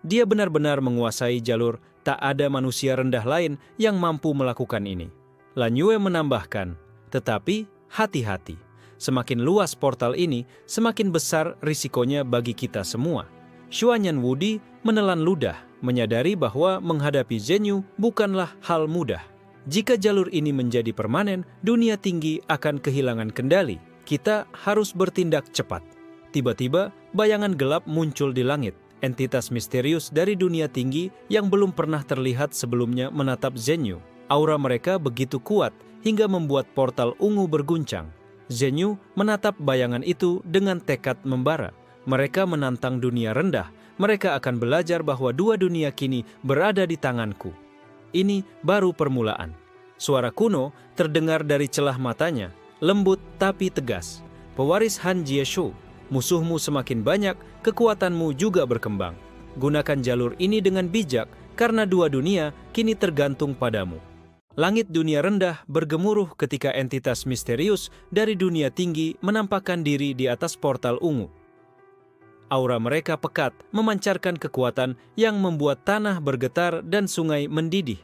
Dia benar-benar menguasai jalur, tak ada manusia rendah lain yang mampu melakukan ini. Lan Yue menambahkan, tetapi hati-hati. Semakin luas portal ini, semakin besar risikonya bagi kita semua. Xuanyan Wudi menelan ludah, menyadari bahwa menghadapi Zhenyu bukanlah hal mudah. Jika jalur ini menjadi permanen, dunia tinggi akan kehilangan kendali. Kita harus bertindak cepat. Tiba-tiba, bayangan gelap muncul di langit. Entitas misterius dari dunia tinggi yang belum pernah terlihat sebelumnya menatap Zhenyu. Aura mereka begitu kuat hingga membuat portal ungu berguncang. Zhenyu menatap bayangan itu dengan tekad membara. Mereka menantang dunia rendah. Mereka akan belajar bahwa dua dunia kini berada di tanganku. Ini baru permulaan. Suara kuno terdengar dari celah matanya, lembut tapi tegas. Pewaris Han Jieshou, musuhmu semakin banyak, kekuatanmu juga berkembang. Gunakan jalur ini dengan bijak, karena dua dunia kini tergantung padamu. Langit dunia rendah bergemuruh ketika entitas misterius dari dunia tinggi menampakkan diri di atas portal ungu. Aura mereka pekat, memancarkan kekuatan yang membuat tanah bergetar dan sungai mendidih.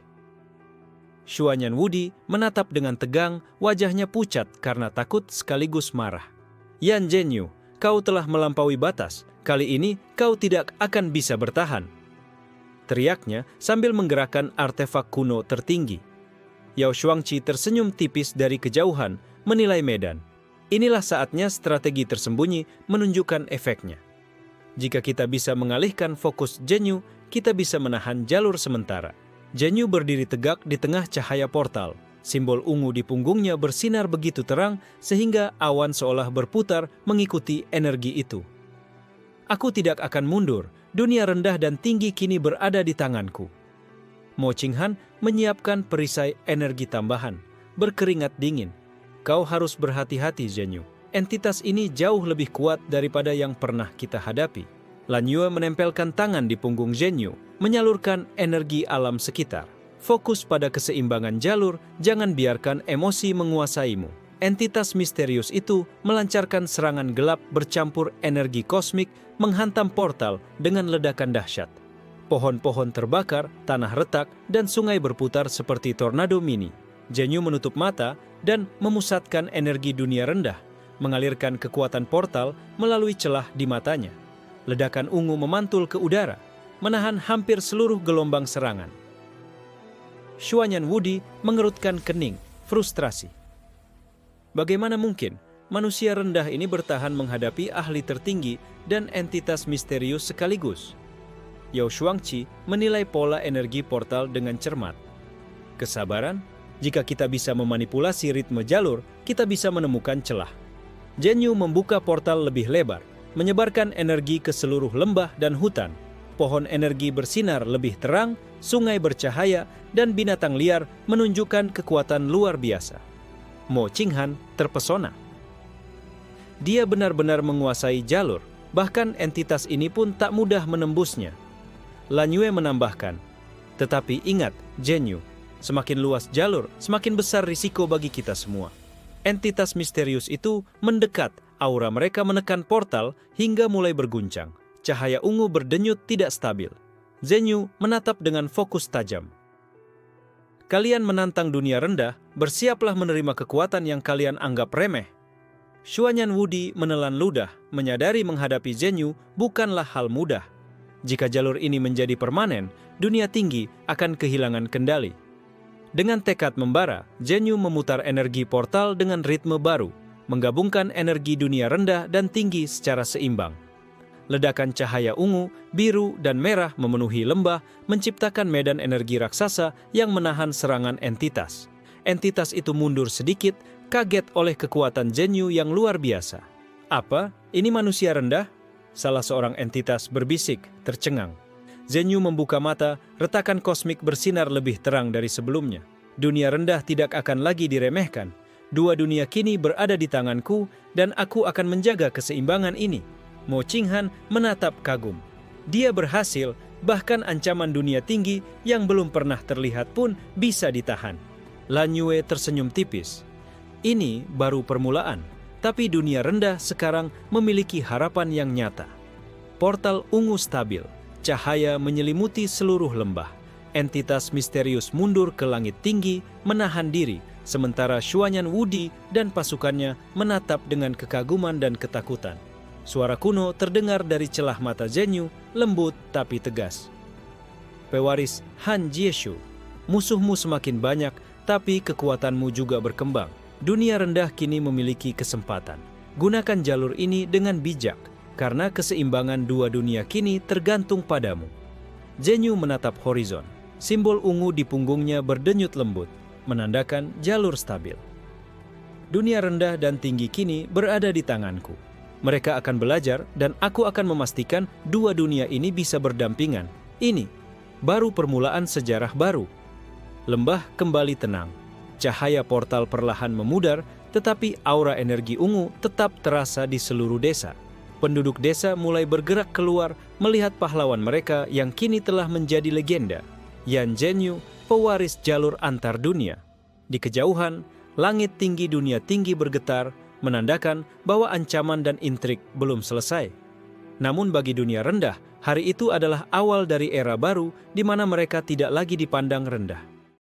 Xuanyan Wudi menatap dengan tegang, wajahnya pucat karena takut sekaligus marah. Yan Zhenyu, kau telah melampaui batas, kali ini kau tidak akan bisa bertahan. Teriaknya sambil menggerakkan artefak kuno tertinggi. Yao Shuangqi tersenyum tipis dari kejauhan, menilai medan. Inilah saatnya strategi tersembunyi menunjukkan efeknya. Jika kita bisa mengalihkan fokus Zhenyu, kita bisa menahan jalur sementara. Zhenyu berdiri tegak di tengah cahaya portal. Simbol ungu di punggungnya bersinar begitu terang sehingga awan seolah berputar mengikuti energi itu. Aku tidak akan mundur, dunia rendah dan tinggi kini berada di tanganku. Mo Qinghan menyiapkan perisai energi tambahan, berkeringat dingin. Kau harus berhati-hati, Zhenyu. Entitas ini jauh lebih kuat daripada yang pernah kita hadapi. Lan Yue menempelkan tangan di punggung Zhenyu, menyalurkan energi alam sekitar. Fokus pada keseimbangan jalur, jangan biarkan emosi menguasaimu. Entitas misterius itu melancarkan serangan gelap bercampur energi kosmik menghantam portal dengan ledakan dahsyat. Pohon-pohon terbakar, tanah retak, dan sungai berputar seperti tornado mini. Zhenyu menutup mata dan memusatkan energi dunia rendah, mengalirkan kekuatan portal melalui celah di matanya. Ledakan ungu memantul ke udara, menahan hampir seluruh gelombang serangan. Xuanyan Wudi mengerutkan kening, frustrasi. Bagaimana mungkin manusia rendah ini bertahan menghadapi ahli tertinggi dan entitas misterius sekaligus? Yao Shuangqi menilai pola energi portal dengan cermat. Kesabaran, jika kita bisa memanipulasi ritme jalur, kita bisa menemukan celah. Zhenyu membuka portal lebih lebar, menyebarkan energi ke seluruh lembah dan hutan. Pohon energi bersinar lebih terang, sungai bercahaya, dan binatang liar menunjukkan kekuatan luar biasa. Mo Qinghan terpesona. Dia benar-benar menguasai jalur, bahkan entitas ini pun tak mudah menembusnya. Lan Yue menambahkan, tetapi ingat, Zhenyu, semakin luas jalur, semakin besar risiko bagi kita semua. Entitas misterius itu mendekat, aura mereka menekan portal hingga mulai berguncang. Cahaya ungu berdenyut tidak stabil. Zhenyu menatap dengan fokus tajam. Kalian menantang dunia rendah, bersiaplah menerima kekuatan yang kalian anggap remeh. Xuanyan Wudi menelan ludah, menyadari menghadapi Zhenyu bukanlah hal mudah. Jika jalur ini menjadi permanen, dunia tinggi akan kehilangan kendali. Dengan tekad membara, Zhenyu memutar energi portal dengan ritme baru, menggabungkan energi dunia rendah dan tinggi secara seimbang. Ledakan cahaya ungu, biru, dan merah memenuhi lembah, menciptakan medan energi raksasa yang menahan serangan entitas. Entitas itu mundur sedikit, kaget oleh kekuatan Zhenyu yang luar biasa. Apa? Ini manusia rendah? Salah seorang entitas berbisik, tercengang. Zhenyu membuka mata, retakan kosmik bersinar lebih terang dari sebelumnya. Dunia rendah tidak akan lagi diremehkan. Dua dunia kini berada di tanganku, dan aku akan menjaga keseimbangan ini. Mo Qinghan menatap kagum. Dia berhasil, bahkan ancaman dunia tinggi yang belum pernah terlihat pun bisa ditahan. Lan Yue tersenyum tipis. Ini baru permulaan, tapi dunia rendah sekarang memiliki harapan yang nyata. Portal ungu stabil, cahaya menyelimuti seluruh lembah. Entitas misterius mundur ke langit tinggi, menahan diri, sementara Xuanyan Wudi dan pasukannya menatap dengan kekaguman dan ketakutan. Suara kuno terdengar dari celah mata Zhenyu, lembut tapi tegas. Pewaris Han Jieshu, musuhmu semakin banyak, tapi kekuatanmu juga berkembang. Dunia rendah kini memiliki kesempatan. Gunakan jalur ini dengan bijak, karena keseimbangan dua dunia kini tergantung padamu. Zhenyu menatap horizon. Simbol ungu di punggungnya berdenyut lembut, menandakan jalur stabil. Dunia rendah dan tinggi kini berada di tanganku. Mereka akan belajar dan aku akan memastikan dua dunia ini bisa berdampingan. Ini baru permulaan sejarah baru. Lembah kembali tenang. Cahaya portal perlahan memudar, tetapi aura energi ungu tetap terasa di seluruh desa. Penduduk desa mulai bergerak keluar melihat pahlawan mereka yang kini telah menjadi legenda. Yan Zhenyu, pewaris jalur antar dunia. Di kejauhan, langit tinggi dunia tinggi bergetar, menandakan bahwa ancaman dan intrik belum selesai. Namun bagi dunia rendah, hari itu adalah awal dari era baru di mana mereka tidak lagi dipandang rendah.